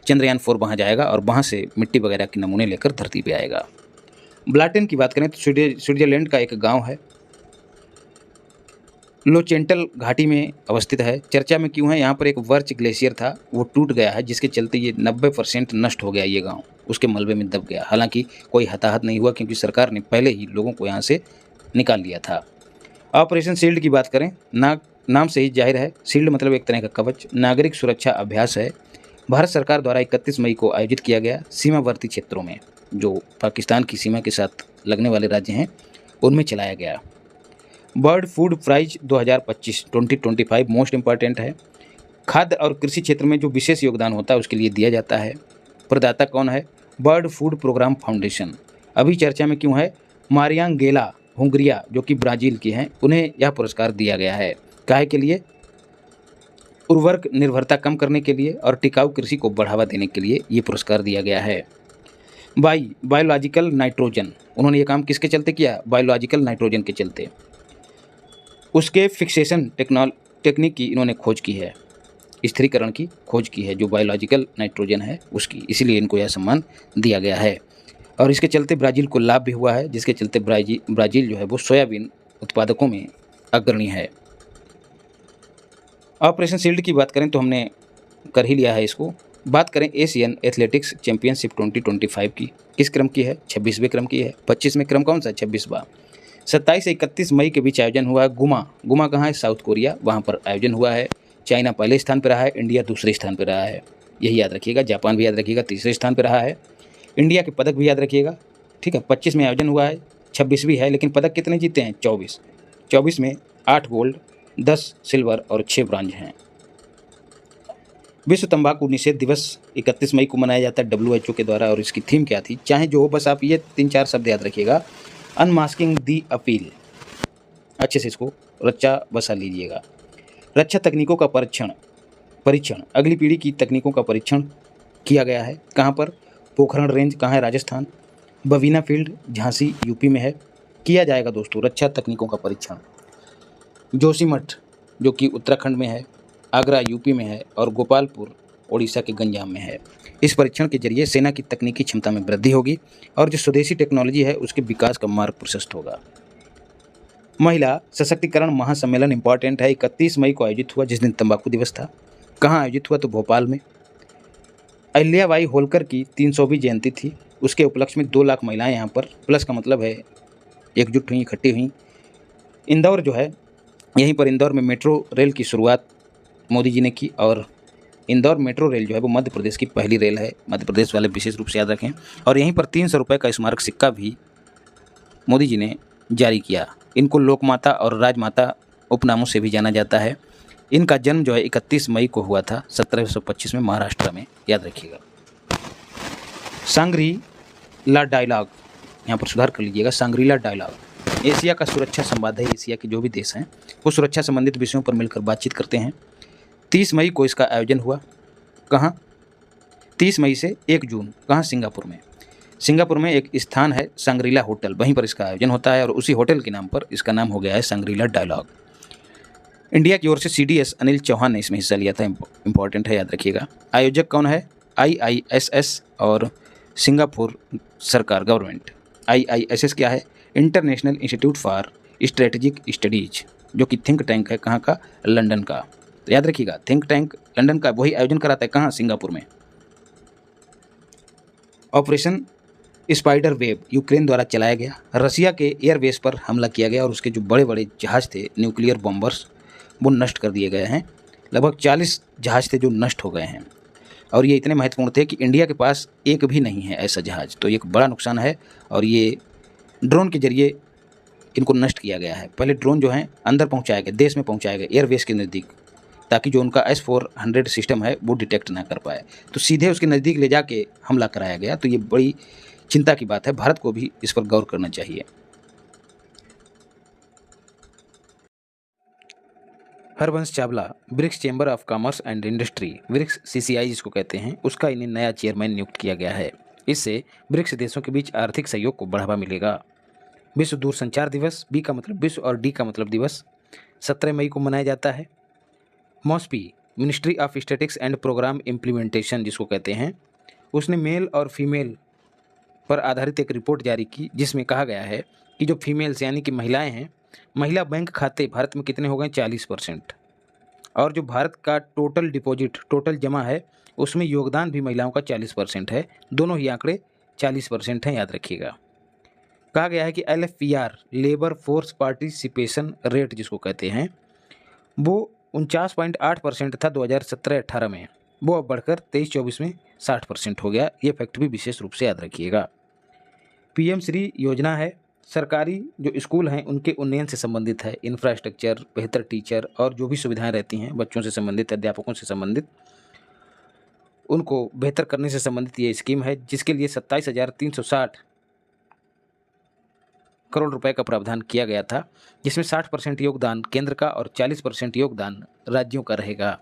चंद्रयान 4 वहाँ जाएगा और वहाँ से मिट्टी वगैरह के नमूने लेकर धरती पे आएगा। ब्लाटेन की बात करें तो स्विट्जरलैंड का एक गांव है, लोचेंटल घाटी में अवस्थित है। चर्चा में क्यों है? यहाँ पर एक वर्च ग्लेशियर था, वो टूट गया है, जिसके चलते ये 90% नष्ट हो गया। ये गांव उसके मलबे में दब गया। हालांकि कोई हताहत नहीं हुआ क्योंकि सरकार ने पहले ही लोगों को यहाँ से निकाल लिया था। ऑपरेशन शील्ड की बात करें, नाम से ही जाहिर है, शील्ड मतलब एक तरह का कवच। नागरिक सुरक्षा अभ्यास है, भारत सरकार द्वारा 31 मई को आयोजित किया गया। सीमावर्ती क्षेत्रों में, जो पाकिस्तान की सीमा के साथ लगने वाले राज्य हैं, उनमें चलाया गया। World food prize 2025 most important है। खाद्य और कृषि क्षेत्र में जो विशेष योगदान होता है उसके लिए दिया जाता है। प्रदाता कौन है? World food programme foundation. अभी चर्चा में क्यों है? मारियांगेला हुंगरिया, जो कि ब्राज़ील की हैं, उन्हें यह पुरस्कार दिया गया है। काहे के लिए? उर्वरक निर्भरता कम करने के लिए और टिकाऊ कृषि को बढ़ावा देने के लिए ये पुरस्कार दिया गया है। बायोलॉजिकल नाइट्रोजन, उन्होंने ये काम किसके चलते किया? बायोलॉजिकल नाइट्रोजन के चलते। उसके फिक्सेशन टेक्निक की इन्होंने खोज की है, स्थिरीकरण की खोज की है, जो बायोलॉजिकल नाइट्रोजन है उसकी, इसीलिए इनको यह सम्मान दिया गया है। और इसके चलते ब्राज़ील को लाभ भी हुआ है, जिसके चलते ब्राज़ील जो है वो सोयाबीन उत्पादकों में अग्रणी है। ऑपरेशन शील्ड की बात करें तो हमने कर ही लिया है इसको। बात करें एशियन एथलेटिक्स चैंपियनशिप 2025 की, किस क्रम की है? 26वें क्रम की है। 25वें क्रम कौन सा? 26वां। 27 से 31 मई के बीच आयोजन हुआ है। गुमा कहाँ है? साउथ कोरिया, वहाँ पर आयोजन हुआ है। चाइना पहले स्थान पर रहा है, इंडिया दूसरे स्थान पर रहा है, यही याद रखिएगा। जापान भी याद रखिएगा, तीसरे स्थान पर रहा है। इंडिया के पदक भी याद रखिएगा, ठीक है। 25 में आयोजन हुआ है, 26 भी है, लेकिन पदक कितने जीते हैं? 24 में 8 गोल्ड, 10 सिल्वर और 6 ब्रॉन्ज हैं। विश्व तंबाकू निषेध दिवस 31 मई को मनाया जाता है WHO के द्वारा, और इसकी थीम क्या थी? चाहे जो हो, बस आप ये 3-4 शब्द याद रखिएगा। अनमास्किंग दी अपील, अच्छे से इसको रच्चा बसा लीजिएगा। रक्षा तकनीकों का परीक्षण, अगली पीढ़ी की तकनीकों का परीक्षण किया गया है। कहाँ पर? पोखरण रेंज कहाँ है? राजस्थान। बवीना फील्ड झांसी यूपी में है। किया जाएगा दोस्तों रक्षा तकनीकों का परीक्षण। जोशीमठ जो कि उत्तराखंड में है, आगरा यूपी में है, और गोपालपुर ओडिशा के गंजाम में है। इस परीक्षण के जरिए सेना की तकनीकी क्षमता में वृद्धि होगी और जो स्वदेशी टेक्नोलॉजी है उसके विकास का मार्ग प्रशस्त होगा। महिला सशक्तिकरण महासम्मेलन इंपॉर्टेंट है, 31 मई को आयोजित हुआ, जिस दिन तंबाकू दिवस था। कहाँ आयोजित हुआ? तो भोपाल में। अहिल्याबाई होलकर की 300वीं जयंती थी, उसके उपलक्ष्य में 2 लाख महिलाएं यहाँ पर, प्लस का मतलब है एकजुट हुई, इकट्ठी हुई। इंदौर जो है, यहीं पर इंदौर में मेट्रो रेल की शुरुआत मोदी जी ने की, और इंदौर मेट्रो रेल जो है वो मध्य प्रदेश की पहली रेल है। मध्य प्रदेश वाले विशेष रूप से याद रखें। और यहीं पर 300 रुपये का स्मारक सिक्का भी मोदी जी ने जारी किया। इनको लोकमाता और राजमाता उपनामों से भी जाना जाता है। इनका जन्म जो है 31 मई को हुआ था 1725 में महाराष्ट्र में, याद रखिएगा। सांग्री-ला डायलॉग, यहाँ पर सुधार कर लीजिएगा, सांग्री-ला डायलॉग एशिया का सुरक्षा संवाद है। एशिया के जो भी देश हैं वो सुरक्षा संबंधित विषयों पर मिलकर बातचीत करते हैं। 30 मई को इसका आयोजन हुआ। कहाँ? 30 मई से 1 जून। कहाँ? सिंगापुर में। सिंगापुर में एक स्थान है सांग्रीला होटल, वहीं पर इसका आयोजन होता है, और उसी होटल के नाम पर इसका नाम हो गया है सांग्रीला डायलॉग। इंडिया की ओर से CDS अनिल चौहान ने इसमें हिस्सा लिया था, इंपॉर्टेंट है, याद रखिएगा। आयोजक कौन है? IISS और सिंगापुर सरकार, गवर्नमेंट। IISS क्या है? International institute for strategic studies, जो कि थिंक टैंक है। कहाँ का? लंदन का। तो याद रखिएगा, थिंक टैंक लंदन का, वही आयोजन कराता है। कहाँ? सिंगापुर में। ऑपरेशन स्पाइडर वेब यूक्रेन द्वारा चलाया गया। रसिया के एयरबेस पर हमला किया गया और उसके जो बड़े बड़े जहाज़ थे, न्यूक्लियर बॉम्बर्स, वो नष्ट कर दिए गए हैं। लगभग 40 जहाज़ थे जो नष्ट हो गए हैं, और ये इतने महत्वपूर्ण थे कि इंडिया के पास एक भी नहीं है ऐसा जहाज़। तो ये एक बड़ा नुकसान है, और ये ड्रोन के जरिए इनको नष्ट किया गया है। पहले ड्रोन जो हैं अंदर पहुँचाया गया, देश में पहुँचाया गया, एयरबेस के नज़दीक, ताकि जो उनका S-400 सिस्टम है वो डिटेक्ट ना कर पाए। तो सीधे उसके नज़दीक ले जाके हमला कराया गया। तो ये बड़ी चिंता की बात है, भारत को भी इस पर गौर करना चाहिए। Harbans Chawla BRICS chamber of commerce and industry, BRICS CCI जिसको कहते हैं, उसका इन्हें नया चेयरमैन नियुक्त किया गया है। इससे ब्रिक्स देशों के बीच आर्थिक सहयोग को बढ़ावा मिलेगा। विश्व दूरसंचार दिवस, B का मतलब विश्व और D का मतलब दिवस, 17 मई को मनाया जाता है। MoSPI ministry of statistics and programme implementation जिसको कहते हैं, उसने मेल और फीमेल पर आधारित एक रिपोर्ट जारी की जिसमें कहा गया है कि जो फीमेल्स यानी कि महिलाएं हैं, महिला बैंक खाते भारत में कितने हो गए 40%, और जो भारत का टोटल डिपॉजिट टोटल जमा है उसमें योगदान भी महिलाओं का 40% है। दोनों ही आंकड़े 40% हैं, याद रखिएगा। कहा गया है कि LFPR labour force participation rate जिसको कहते हैं वो 49.8% था 2017-18 में, वो अब बढ़कर 23-24 में 60% हो गया। ये फैक्ट भी विशेष रूप से याद रखिएगा। PM श्री योजना है, सरकारी जो स्कूल हैं उनके उन्नयन से संबंधित है, इंफ्रास्ट्रक्चर, बेहतर टीचर और जो भी सुविधाएं रहती हैं बच्चों से संबंधित, अध्यापकों से संबंधित, उनको बेहतर करने से संबंधित ये स्कीम है जिसके लिए 27,360 करोड़ रुपए का प्रावधान किया गया था, जिसमें 60% योगदान केंद्र का और 40% योगदान राज्यों का रहेगा।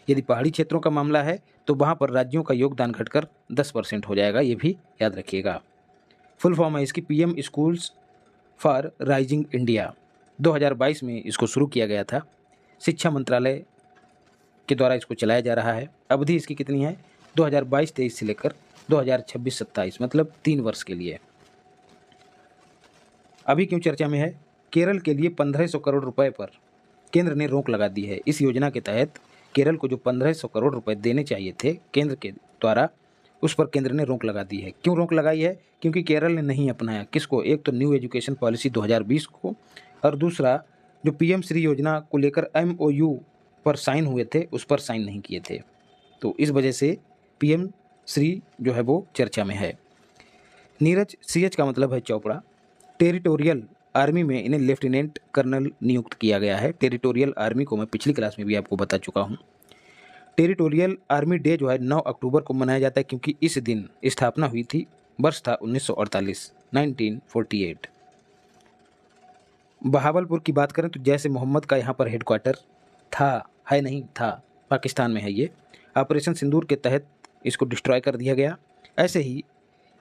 यदि पहाड़ी क्षेत्रों का मामला है तो वहाँ पर राज्यों का योगदान घटकर 10% हो जाएगा, ये भी याद रखिएगा। फुल फॉर्म है इसकी PM schools for rising India. 2022 में इसको शुरू किया गया था, शिक्षा मंत्रालय के द्वारा इसको चलाया जा रहा है। अवधि इसकी कितनी है 2022-23 से लेकर 2026-27, मतलब 3 वर्ष के लिए। अभी क्यों चर्चा में है, केरल के लिए 1500 करोड़ रुपए पर केंद्र ने रोक लगा दी है। इस योजना के तहत केरल को जो 1500 करोड़ रुपए देने चाहिए थे केंद्र के द्वारा, उस पर केंद्र ने रोक लगा दी है। क्यों रोक लगाई है, क्योंकि केरल ने नहीं अपनाया किसको, एक तो न्यू एजुकेशन पॉलिसी 2020 को, और दूसरा जो PM श्री योजना को लेकर MOU पर साइन हुए थे उस पर साइन नहीं किए थे। तो इस वजह से PM श्री जो है वो चर्चा में है। नीरज CH का मतलब है चोपड़ा। टेरिटोरियल आर्मी में इन्हें लेफ्टिनेंट कर्नल नियुक्त किया गया है। टेरिटोरियल आर्मी को मैं पिछली क्लास में भी आपको बता चुका हूँ। टेरिटोरियल आर्मी डे जो है 9 अक्टूबर को मनाया जाता है क्योंकि इस दिन स्थापना हुई थी। वर्ष था 1948। बहावलपुर की बात करें तो जैसे मोहम्मद का यहाँ पर हेडक्वार्टर था, है नहीं था, पाकिस्तान में है ये। ऑपरेशन सिंदूर के तहत इसको डिस्ट्रॉय कर दिया गया। ऐसे ही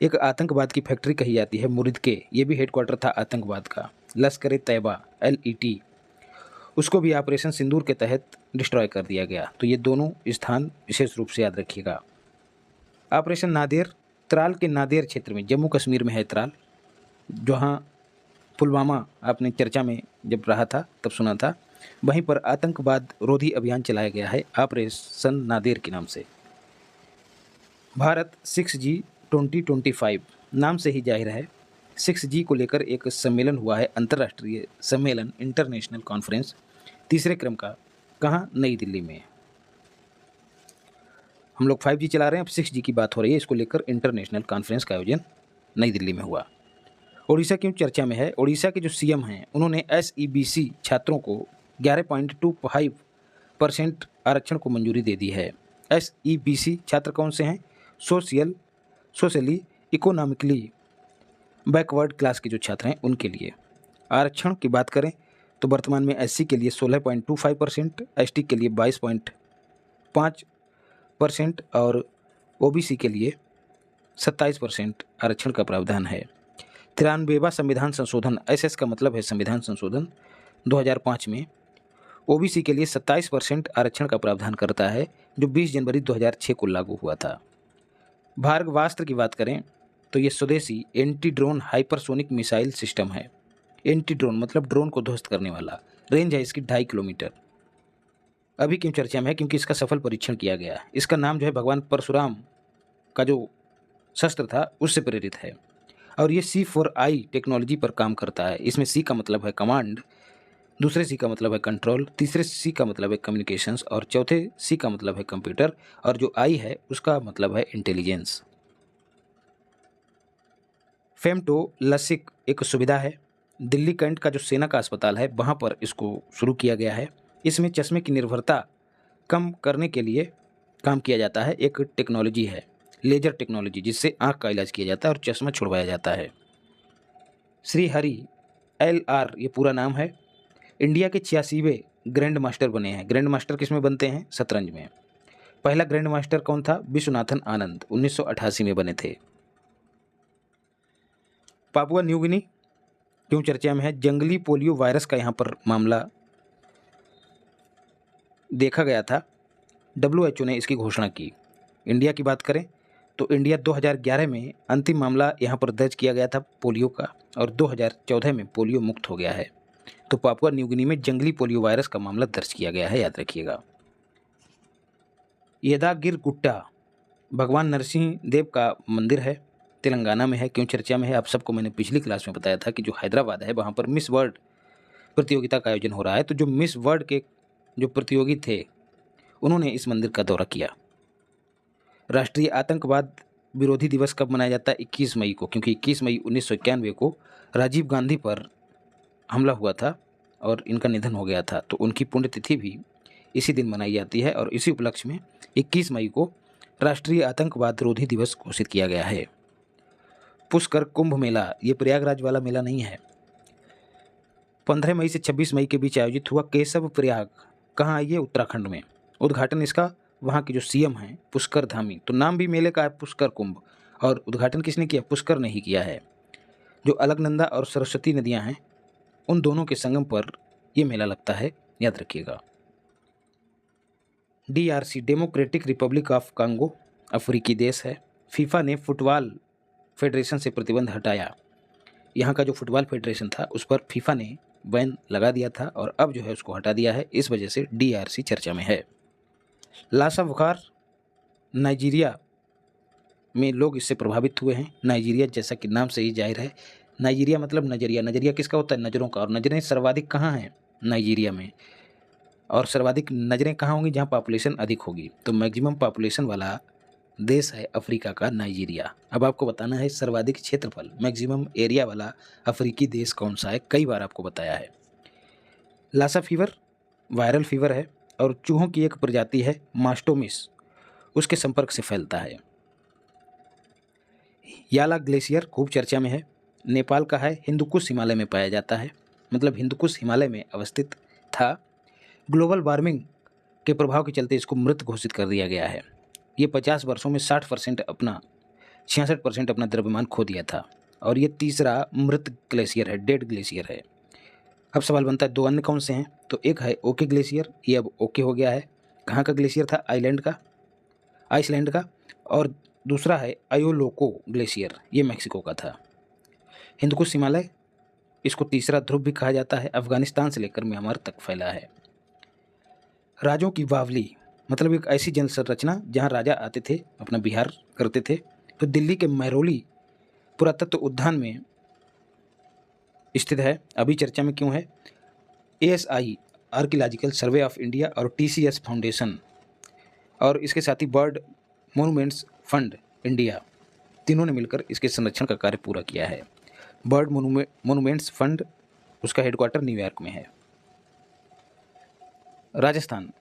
एक आतंकवाद की फैक्ट्री कही जाती है मुरिद के, ये भी हेडक्वार्टर था आतंकवाद का, लश्कर तैयबा LET, उसको भी ऑपरेशन सिंदूर के तहत डिस्ट्रॉय कर दिया गया। तो ये दोनों स्थान विशेष रूप से याद रखिएगा। ऑपरेशन नादेर, त्राल के नादेर क्षेत्र में, जम्मू कश्मीर में है त्राल, जहाँ पुलवामा आपने चर्चा में जब रहा था तब सुना था, वहीं पर आतंकवाद रोधी अभियान चलाया गया है ऑपरेशन नादेर के नाम से। भारत 6G 2025 नाम से ही जाहिर है 6G को लेकर एक सम्मेलन हुआ है, अंतर्राष्ट्रीय सम्मेलन, इंटरनेशनल कॉन्फ्रेंस, तीसरे क्रम का, कहाँ, नई दिल्ली में। हम लोग 5G चला रहे हैं, अब 6G की बात हो रही है, इसको लेकर इंटरनेशनल कॉन्फ्रेंस का आयोजन नई दिल्ली में हुआ। ओडिशा क्यों चर्चा में है, ओडिशा के जो CM हैं उन्होंने SEBC छात्रों को 11.25% आरक्षण को मंजूरी दे दी है। SEBC छात्र कौन से हैं, सोशली इकोनॉमिकली बैकवर्ड क्लास के जो छात्र हैं उनके लिए। आरक्षण की बात करें तो वर्तमान में SC के लिए 16.25%, ST के लिए 22.5% और OBC के लिए 27% आरक्षण का प्रावधान है। 93वां संविधान संशोधन, SS का मतलब है संविधान संशोधन, 2005 में OBC के लिए 27% आरक्षण का प्रावधान करता है, जो 20 जनवरी 2006 को लागू हुआ था। भार्गवास्त्र की बात करें तो ये स्वदेशी anti drone hypersonic missile system है। एंटी ड्रोन मतलब ड्रोन को ध्वस्त करने वाला, रेंज है इसकी 2.5 किलोमीटर। अभी क्यों चर्चा में है, क्योंकि इसका सफल परीक्षण किया गया। इसका नाम जो है भगवान परशुराम का जो शस्त्र था उससे प्रेरित है, और ये C4I टेक्नोलॉजी पर काम करता है। इसमें C का मतलब है कमांड, दूसरे C का मतलब है कंट्रोल, तीसरे C का मतलब है कम्युनिकेशंस और चौथे C का मतलब है कंप्यूटर, और जो I है उसका मतलब है इंटेलिजेंस। फेमटो लसिक एक सुविधा है, दिल्ली कैंट का जो सेना का अस्पताल है वहाँ पर इसको शुरू किया गया है। इसमें चश्मे की निर्भरता कम करने के लिए काम किया जाता है। एक टेक्नोलॉजी है लेजर टेक्नोलॉजी, जिससे आँख का इलाज किया जाता है और चश्मा छुड़वाया जाता है। श्री हरि LR ये पूरा नाम है, इंडिया के 86वें ग्रैंड मास्टर बने हैं। ग्रैंड मास्टर किस में बनते हैं, शतरंज में। पहला ग्रैंड मास्टर कौन था, विश्वनाथन आनंद, 1988 में बने थे। पापुआ न्यू गिनी क्यों चर्चा में है, जंगली पोलियो वायरस का यहाँ पर मामला देखा गया था WHO ने इसकी घोषणा की। इंडिया की बात करें तो इंडिया 2011 में अंतिम मामला यहाँ पर दर्ज किया गया था पोलियो का, और 2014 में पोलियो मुक्त हो गया है। तो पापुआ न्यू गिनी में जंगली पोलियो वायरस का मामला दर्ज किया गया है, याद रखिएगा। येदागिर गुट्टा भगवान नरसिंह देव का मंदिर है, तेलंगाना में है। क्यों चर्चा में है? आप सबको मैंने पिछली क्लास में बताया था कि जो हैदराबाद है वहाँ पर मिस वर्ल्ड प्रतियोगिता का आयोजन हो रहा है। तो जो मिस वर्ल्ड के जो प्रतियोगी थे उन्होंने इस मंदिर का दौरा किया। राष्ट्रीय आतंकवाद विरोधी दिवस कब मनाया जाता है? 21 मई को, क्योंकि 21 मई 1991 को राजीव गांधी पर हमला हुआ था और इनका निधन हो गया था। तो उनकी पुण्यतिथि भी इसी दिन मनाई जाती है और इसी उपलक्ष्य में 21 मई को राष्ट्रीय आतंकवाद विरोधी दिवस घोषित किया गया है। पुष्कर कुंभ मेला, ये प्रयागराज वाला मेला नहीं है। 15 मई से 26 मई के बीच आयोजित हुआ। केशव प्रयाग कहाँ है? ये उत्तराखंड में। उद्घाटन इसका वहाँ के जो सीएम हैं पुष्कर धामी। तो नाम भी मेले का है पुष्कर कुंभ, और उद्घाटन किसने किया? पुष्कर ने ही किया है। जो अलकनंदा और सरस्वती नदियाँ हैं उन दोनों के संगम पर ये मेला लगता है, याद रखिएगा। DRC democratic Republic of Congo अफ्रीकी देश है। फीफा ने फुटबॉल फेडरेशन से प्रतिबंध हटाया। यहाँ का जो फुटबॉल फेडरेशन था उस पर फीफा ने बैन लगा दिया था और अब जो है उसको हटा दिया है। इस वजह से DRC चर्चा में है। लासा बुखार नाइजीरिया में लोग इससे प्रभावित हुए हैं। नाइजीरिया जैसा कि नाम से ही जाहिर है, नाइजीरिया मतलब नजरिया। नजरिया किसका होता है? नज़रों का। और नज़रें सर्वाधिक कहाँ हैं? नाइजीरिया में। और सर्वाधिक नज़रें कहाँ होंगी? जहाँ पॉपुलेशन अधिक होगी। तो मैक्सिमम पॉपुलेशन वाला देश है अफ्रीका का नाइजीरिया। अब आपको बताना है सर्वाधिक क्षेत्रफल, मैक्सिमम एरिया वाला अफ्रीकी देश कौन सा है। कई बार आपको बताया है। लासा फीवर वायरल फीवर है और चूहों की एक प्रजाति है मास्टोमिस, उसके संपर्क से फैलता है। याला ग्लेशियर खूब चर्चा में है। नेपाल का है, हिंदुकुश हिमालय में पाया जाता है, मतलब हिंदुकुश हिमालय में अवस्थित था। ग्लोबल वार्मिंग के प्रभाव के चलते इसको मृत घोषित कर दिया गया है। ये 50 वर्षों में 66% अपना द्रव्यमान खो दिया था और ये तीसरा मृत ग्लेशियर है, डेड ग्लेशियर है। अब सवाल बनता है दो अन्य कौन से हैं? तो एक है ओके ग्लेशियर, ये अब ओके हो गया है। कहाँ का ग्लेशियर था? आइसलैंड का। और दूसरा है अयोलोको ग्लेशियर, ये मैक्सिको का था। हिंदुकुश हिमालय, इसको तीसरा ध्रुव भी कहा जाता है, अफगानिस्तान से लेकर म्यांमार तक फैला है। राजों की बावली मतलब एक ऐसी जन संरचना जहाँ राजा आते थे, अपना विहार करते थे। तो दिल्ली के महरौली पुरातत्व उद्यान में स्थित है। अभी चर्चा में क्यों है? ASI archaeological survey of India और TCS फाउंडेशन और इसके साथ ही बर्ड मोनूमेंट्स फंड इंडिया, तीनों ने मिलकर इसके संरक्षण का कार्य पूरा किया है। बर्ड मोनूमेंट्स फंड, उसका हेडक्वार्टर न्यूयॉर्क में है। राजस्थान,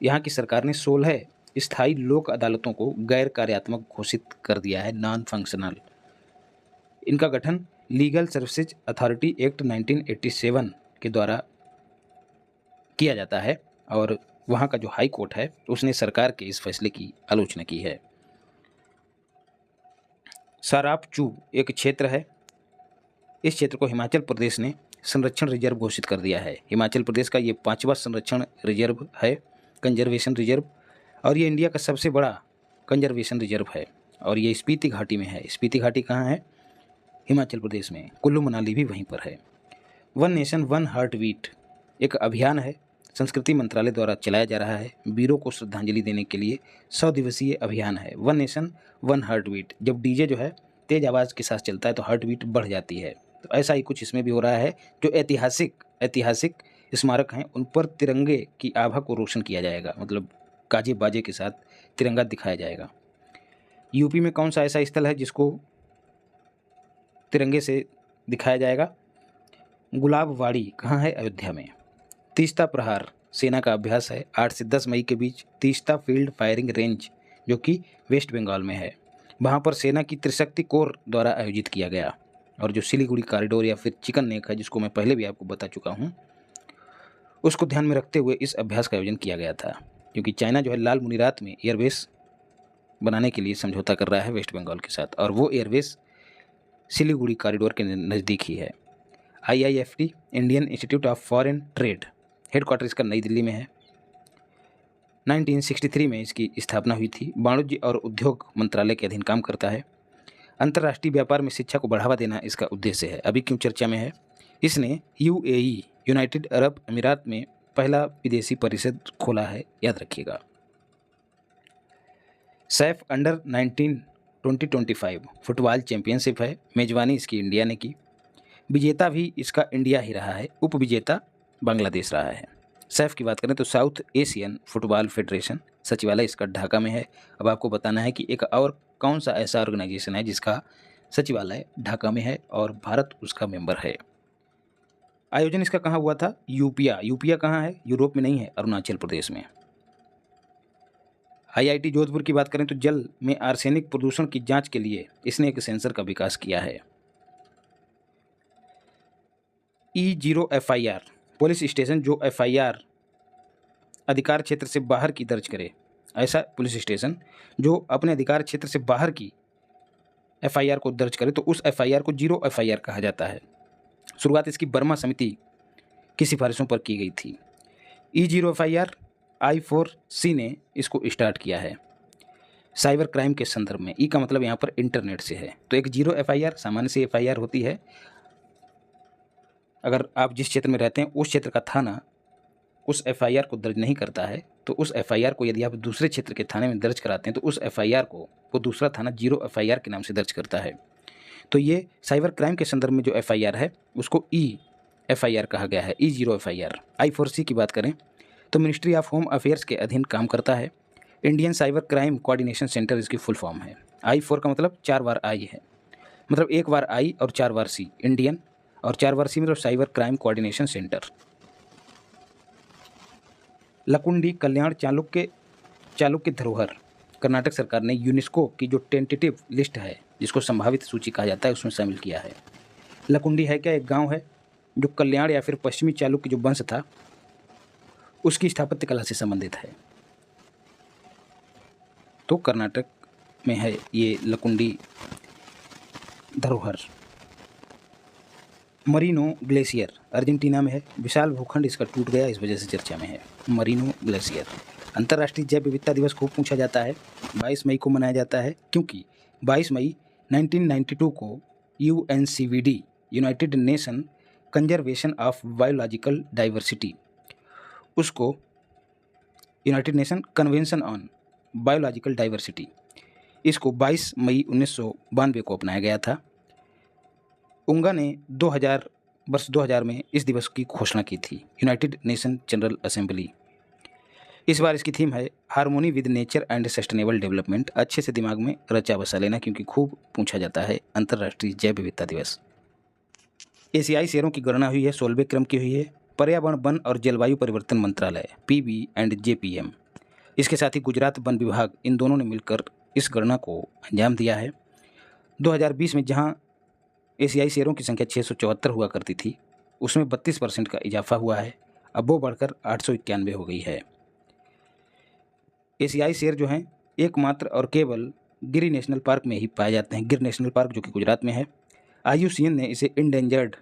यहाँ की सरकार ने 16 स्थायी लोक अदालतों को गैर कार्यात्मक घोषित कर दिया है, नॉन फंक्शनल। इनका गठन लीगल सर्विसेज अथॉरिटी एक्ट 1987 के द्वारा किया जाता है और वहाँ का जो हाई कोर्ट है उसने सरकार के इस फैसले की आलोचना की है। साराप चू एक क्षेत्र है। इस क्षेत्र को हिमाचल प्रदेश ने संरक्षण रिजर्व घोषित कर दिया है। हिमाचल प्रदेश का ये 5वां संरक्षण रिजर्व है, कंजर्वेशन रिजर्व, और ये इंडिया का सबसे बड़ा कंजर्वेशन रिजर्व है और ये स्पीति घाटी में है। स्पीति घाटी कहाँ है? हिमाचल प्रदेश में। कुल्लू मनाली भी वहीं पर है। One nation one heartbeat एक अभियान है, संस्कृति मंत्रालय द्वारा चलाया जा रहा है। वीरों को श्रद्धांजलि देने के लिए 100 दिवसीय अभियान है। One nation one heartbeat, जब डीजे जो है तेज आवाज़ के साथ चलता है तो हार्ट बीट बढ़ जाती है। तो ऐसा ही कुछ इसमें भी हो रहा है। जो ऐतिहासिक स्मारक हैं उन पर तिरंगे की आभा को रोशन किया जाएगा, मतलब गाजे बाजे के साथ तिरंगा दिखाया जाएगा। यूपी में कौन सा ऐसा स्थल है जिसको तिरंगे से दिखाया जाएगा? गुलाबवाड़ी कहाँ है? अयोध्या में। तीस्ता प्रहार सेना का अभ्यास है 8 से 10 मई के बीच। तीस्ता फील्ड फायरिंग रेंज जो कि वेस्ट बंगाल में है, वहाँ पर सेना की त्रिशक्ति कोर द्वारा आयोजित किया गया। और जो सिलीगुड़ी कॉरिडोर या फिर चिकन नेक है, जिसको मैं पहले भी आपको बता चुका हूँ, उसको ध्यान में रखते हुए इस अभ्यास का आयोजन किया गया था, क्योंकि चाइना जो है लाल मुनीरात में एयरबेस बनाने के लिए समझौता कर रहा है वेस्ट बंगाल के साथ, और वो एयरबेस सिलीगुड़ी कॉरिडोर के नज़दीक ही है। IIFT Indian institute of foreign trade, headquarter इसका नई दिल्ली में है। 1963 में इसकी स्थापना हुई थी। वाणिज्य और उद्योग मंत्रालय के अधीन काम करता है। अंतर्राष्ट्रीय व्यापार में शिक्षा को बढ़ावा देना इसका उद्देश्य है। अभी क्यों चर्चा में है? इसने यूएई, यूनाइटेड अरब अमीरात में पहला विदेशी परिषद खोला है, याद रखिएगा। सैफ अंडर 19 2025 फुटबॉल चैंपियनशिप है। मेजबानी इसकी इंडिया ने की। विजेता भी इसका इंडिया ही रहा है, उप विजेता बांग्लादेश रहा है। सैफ की बात करें तो साउथ एशियन फुटबॉल फेडरेशन, सचिवालय इसका ढाका में है। अब आपको बताना है कि एक और कौन सा ऐसा ऑर्गेनाइजेशन है जिसका सचिवालय ढाका में है और भारत उसका मेंबर है। आयोजन इसका कहाँ हुआ था? यूपिया कहाँ है? यूरोप में नहीं है, अरुणाचल प्रदेश में। आईआईटी जोधपुर की बात करें तो जल में आर्सेनिक प्रदूषण की जांच के लिए इसने एक सेंसर का विकास किया है। E0 FIR पुलिस स्टेशन जो FIR अधिकार क्षेत्र से बाहर की दर्ज करे, ऐसा पुलिस स्टेशन जो अपने अधिकार क्षेत्र से बाहर की FIR को दर्ज करे तो उस FIR को 0 FIR कहा जाता है। शुरुआत इसकी बर्मा समिति की सिफारिशों पर की गई थी। E0 FIR I4C ने इसको स्टार्ट किया है साइबर क्राइम के संदर्भ में। ई का मतलब यहाँ पर इंटरनेट से है। तो एक 0 FIR सामान्य से FIR होती है। अगर आप जिस क्षेत्र में रहते हैं उस क्षेत्र का थाना उस FIR को दर्ज नहीं करता है तो उस FIR को यदि आप दूसरे क्षेत्र के थाने में दर्ज कराते हैं तो उस FIR को वो दूसरा थाना 0 FIR के नाम से दर्ज करता है। तो ये साइबर क्राइम के संदर्भ में जो FIR है उसको FIR कहा गया है, E0 FIR। I4C की बात करें तो मिनिस्ट्री ऑफ होम अफेयर्स के अधीन काम करता है। Indian cyber crime coordination centre इसकी फुल फॉर्म है। I4 का मतलब 4 बार I है, मतलब 1 बार I और 4 बार C, इंडियन, और 4 बार C मतलब cyber crime coordination centre. Lakkundi Kalyana Chalukya धरोहर कर्नाटक सरकार ने यूनेस्को की जो टेंटेटिव लिस्ट है जिसको संभावित सूची कहा जाता है उसमें शामिल किया है। लकुंडी है क्या? एक गांव है जो कल्याण या फिर पश्चिमी चालुक्य जो वंश था उसकी स्थापत्य कला से संबंधित है। तो कर्नाटक में है ये लकुंडी धरोहर। मरीनो ग्लेशियर अर्जेंटीना में है। विशाल भूखंड इसका टूट गया, इस वजह से चर्चा में है। Merino glacier. अंतर्राष्ट्रीय जैव विविधता दिवस खूब पूछा जाता है। 22 मई को मनाया जाता है क्योंकि 22 मई 1992 को UNCVD, united nation conservation of biological diversity, उसको united nation convention on biological diversity, इसको 22 मई 1992 को अपनाया गया था। उंगा ने वर्ष 2000 में इस दिवस की घोषणा की थी, यूनाइटेड नेशन जनरल असेंबली। इस बार इसकी थीम है harmony with nature and sustainable development. अच्छे से दिमाग में रचा बसा लेना क्योंकि खूब पूछा जाता है अंतर्राष्ट्रीय जैव विविधता दिवस। एशियाई शेरों की गणना हुई है, 16वें क्रम की हुई है। पर्यावरण, वन और जलवायु परिवर्तन मंत्रालय PB&JPM, इसके साथ ही गुजरात वन विभाग, इन दोनों ने मिलकर इस गणना को अंजाम दिया है। 2020 में जहां एशियाई शेरों की संख्या 674 हुआ करती थी उसमें 32% का इजाफा हुआ है, अब वो बढ़कर 891 हो गई है। एशियाई शेर जो हैं एकमात्र और केवल गिर नेशनल पार्क में ही पाए जाते हैं। गिर नेशनल पार्क जो कि गुजरात में है। IUCN ने इसे इंडेंजर्ड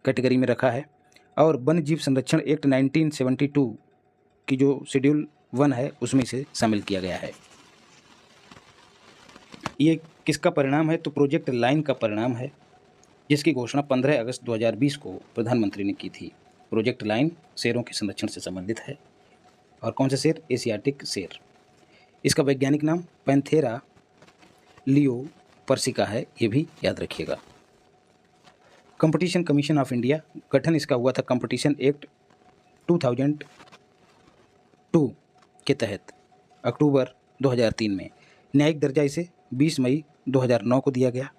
कैटेगरी में रखा है और वन्य जीव संरक्षण एक्ट 1972 की जो शेड्यूल 1 है उसमें इसे शामिल किया गया है। ये किसका परिणाम है? तो प्रोजेक्ट लाइन का परिणाम है जिसकी घोषणा 15 अगस्त 2020 को प्रधानमंत्री ने की थी। प्रोजेक्ट लाइन शेरों के संरक्षण से संबंधित है। और कौन सा शेर? एशियाटिक शेर। इसका वैज्ञानिक नाम पैंथेरा लियो पर्सिका है, ये भी याद रखिएगा। कंपटीशन कमीशन ऑफ इंडिया, गठन इसका हुआ था कंपटीशन एक्ट 2002 के तहत अक्टूबर 2003 में। न्यायिक दर्जा इसे 20 मई 2009 को दिया गया।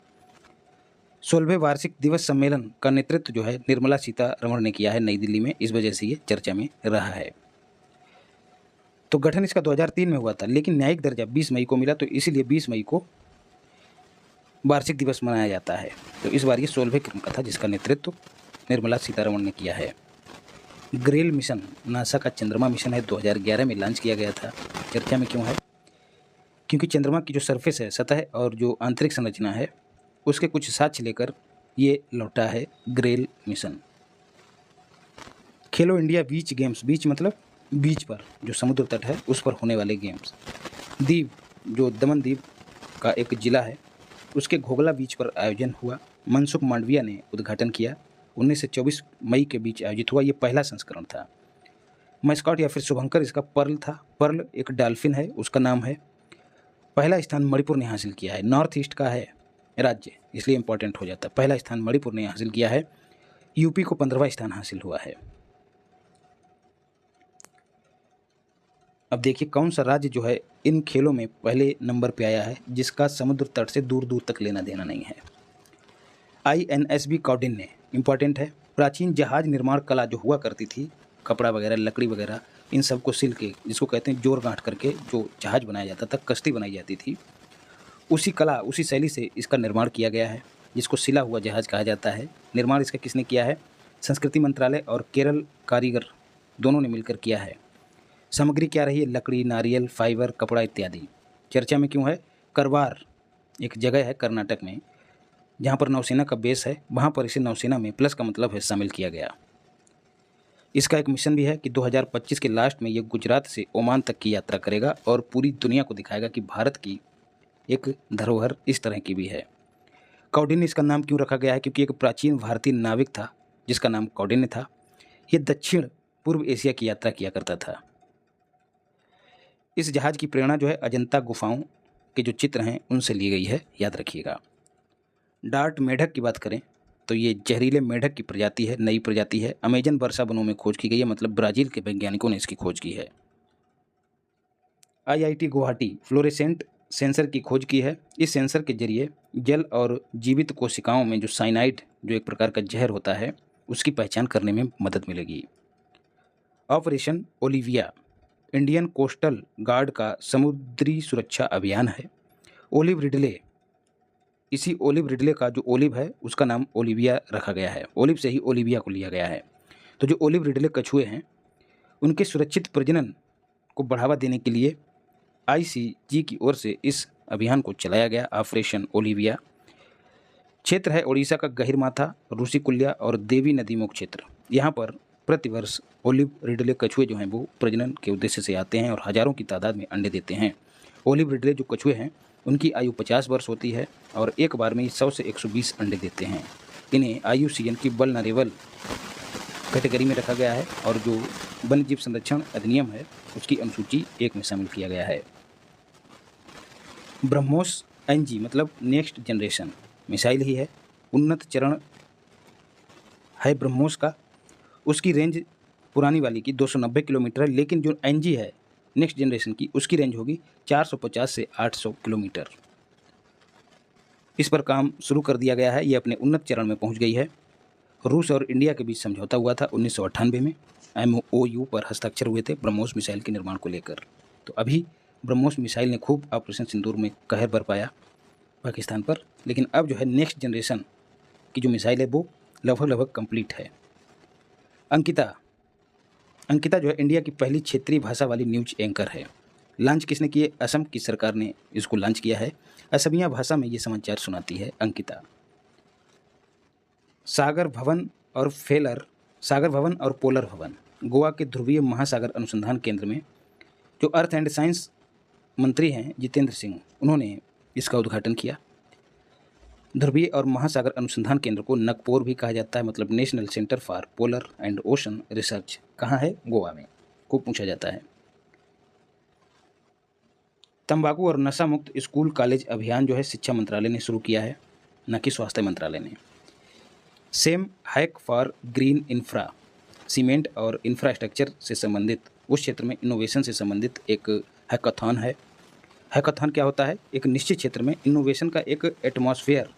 16वें वार्षिक दिवस सम्मेलन का नेतृत्व जो है निर्मला सीतारमण ने किया है नई दिल्ली में, इस वजह से ये चर्चा में रहा है। तो गठन इसका 2003 में हुआ था लेकिन न्यायिक दर्जा 20 मई को मिला, तो इसीलिए 20 मई को वार्षिक दिवस मनाया जाता है। तो इस बार ये 16वें क्रम का था जिसका नेतृत्व निर्मला सीतारमण ने किया है। ग्रेल मिशन नासा का चंद्रमा मिशन है, 2011 में लॉन्च किया गया था। चर्चा में क्यों है? क्योंकि चंद्रमा की जो सरफेस है, सतह और जो आंतरिक संरचना है उसके कुछ साक्ष्य लेकर ये लौटा है ग्रेल मिशन। खेलो इंडिया बीच गेम्स, बीच मतलब बीच पर जो समुद्र तट है उस पर होने वाले गेम्स। दीव जो दमन दीव का एक जिला है उसके घोगला बीच पर आयोजन हुआ। मनसुख मांडविया ने उद्घाटन किया। 19 से 24 मई के बीच आयोजित हुआ। ये पहला संस्करण था। मैस्कॉट या फिर शुभंकर इसका पर्ल था। पर्ल एक डॉल्फिन है, उसका नाम है। पहला स्थान मणिपुर ने हासिल किया है। नॉर्थ ईस्ट का है राज्य, इसलिए इंपॉर्टेंट हो जाता है। पहला स्थान मणिपुर ने हासिल किया है। यूपी को 15वां स्थान हासिल हुआ है। अब देखिए कौन सा राज्य जो है इन खेलों में पहले नंबर पे आया है जिसका समुद्र तट से दूर दूर तक लेना देना नहीं है। INSB कॉडिन ने, इंपॉर्टेंट है, प्राचीन जहाज निर्माण कला जो हुआ करती थी, कपड़ा वगैरह लकड़ी वगैरह इन सब को सिल के, जिसको कहते हैं जोड़ गांठ करके जो जहाज बनाया जाता था, कश्ती बनाई जाती थी, उसी कला उसी शैली से इसका निर्माण किया गया है जिसको सिला हुआ जहाज कहा जाता है। निर्माण इसका किसने किया है? संस्कृति मंत्रालय और केरल कारीगर दोनों ने मिलकर किया है। सामग्री क्या रही है? लकड़ी, नारियल, फाइबर, कपड़ा इत्यादि। चर्चा में क्यों है? करवार एक जगह है कर्नाटक में जहाँ पर नौसेना का बेस है, वहाँ पर इसे नौसेना में प्लस का मतलब है शामिल किया गया। इसका एक मिशन भी है कि 2025 के लास्ट में ये गुजरात से ओमान तक की यात्रा करेगा और पूरी दुनिया को दिखाएगा कि भारत की एक धरोहर इस तरह की भी है। कौंडिन्य इसका नाम क्यों रखा गया है? क्योंकि एक प्राचीन भारतीय नाविक था जिसका नाम कौंडिन्य था। ये दक्षिण पूर्व एशिया की यात्रा किया करता था। इस जहाज की प्रेरणा जो है अजंता गुफाओं के जो चित्र हैं उनसे ली गई है, याद रखिएगा। डार्ट मेढक की बात करें तो ये जहरीले मेढक की प्रजाति है, नई प्रजाति है। अमेजन वर्षा वनों में खोज की गई है, मतलब ब्राज़ील के वैज्ञानिकों ने इसकी खोज की है। IIT गुवाहाटी फ्लोरेसेंट सेंसर की खोज की है। इस सेंसर के जरिए जल और जीवित कोशिकाओं में जो साइनाइड जो एक प्रकार का जहर होता है उसकी पहचान करने में मदद मिलेगी। Operation Olivia Indian coastal guard का समुद्री सुरक्षा अभियान है। ओलिव रिडले, इसी ओलिव रिडले का जो ओलिव है उसका नाम ओलिविया रखा गया है। ओलिव से ही ओलिविया को लिया गया है। तो जो ओलिव रिडले कछुए हैं उनके सुरक्षित प्रजनन को बढ़ावा देने के लिए ICG की ओर से इस अभियान को चलाया गया, ऑपरेशन ओलिविया। क्षेत्र है ओडिशा का गहिरमाथा, ऋषिकुल्या और देवी नदी मुख क्षेत्र। यहाँ पर प्रतिवर्ष ओलिव रिडले कछुए जो हैं वो प्रजनन के उद्देश्य से आते हैं और हजारों की तादाद में अंडे देते हैं। ओलिव रिडले जो कछुए हैं उनकी आयु 50 वर्ष होती है और एक बार में 100 से 120 अंडे देते हैं। इन्हें IUCN की वल्नरेबल कैटेगरी में रखा गया है और जो वन्य जीव संरक्षण अधिनियम है उसकी अनुसूची 1 में शामिल किया गया है। ब्रह्मोस NG मतलब नेक्स्ट जनरेशन मिसाइल ही है, उन्नत चरण है ब्रह्मोस का। उसकी रेंज पुरानी वाली की 290 किलोमीटर है, लेकिन जो NG है नेक्स्ट जनरेशन की उसकी रेंज होगी 450 से 800 किलोमीटर। इस पर काम शुरू कर दिया गया है, ये अपने उन्नत चरण में पहुंच गई है। रूस और इंडिया के बीच समझौता हुआ था 1998 में। MOU पर हस्ताक्षर हुए थे ब्रह्मोस मिसाइल के निर्माण को लेकर। तो अभी ब्रह्मोस मिसाइल ने खूब ऑपरेशन सिंदूर में कहर बरपाया पाकिस्तान पर, लेकिन अब जो है नेक्स्ट जनरेशन की जो मिसाइल है वो लगभग कंप्लीट है। अंकिता जो है इंडिया की पहली क्षेत्रीय भाषा वाली न्यूज एंकर है। लॉन्च किसने किए? असम की सरकार ने इसको लॉन्च किया है। असमिया भाषा में ये समाचार सुनाती है अंकिता। सागर भवन और पोलर भवन गोवा के ध्रुवीय महासागर अनुसंधान केंद्र में जो अर्थ एंड साइंस मंत्री हैं जितेंद्र सिंह, उन्होंने इसका उद्घाटन किया। ध्रुवीय और महासागर अनुसंधान केंद्र को नगपोर भी कहा जाता है, मतलब national centre for polar and ocean research. कहाँ है? गोवा में। को पूछा जाता है। तंबाकू और नशा मुक्त स्कूल कॉलेज अभियान जो है शिक्षा मंत्रालय ने शुरू किया है, न कि स्वास्थ्य मंत्रालय ने। Same hack for green infra, cement और इंफ्रास्ट्रक्चर से संबंधित, उस क्षेत्र में इनोवेशन से संबंधित एक हैकाथॉन है। हैकाथॉन क्या होता है? एक निश्चित क्षेत्र में इनोवेशन का एक एटमॉस्फेयर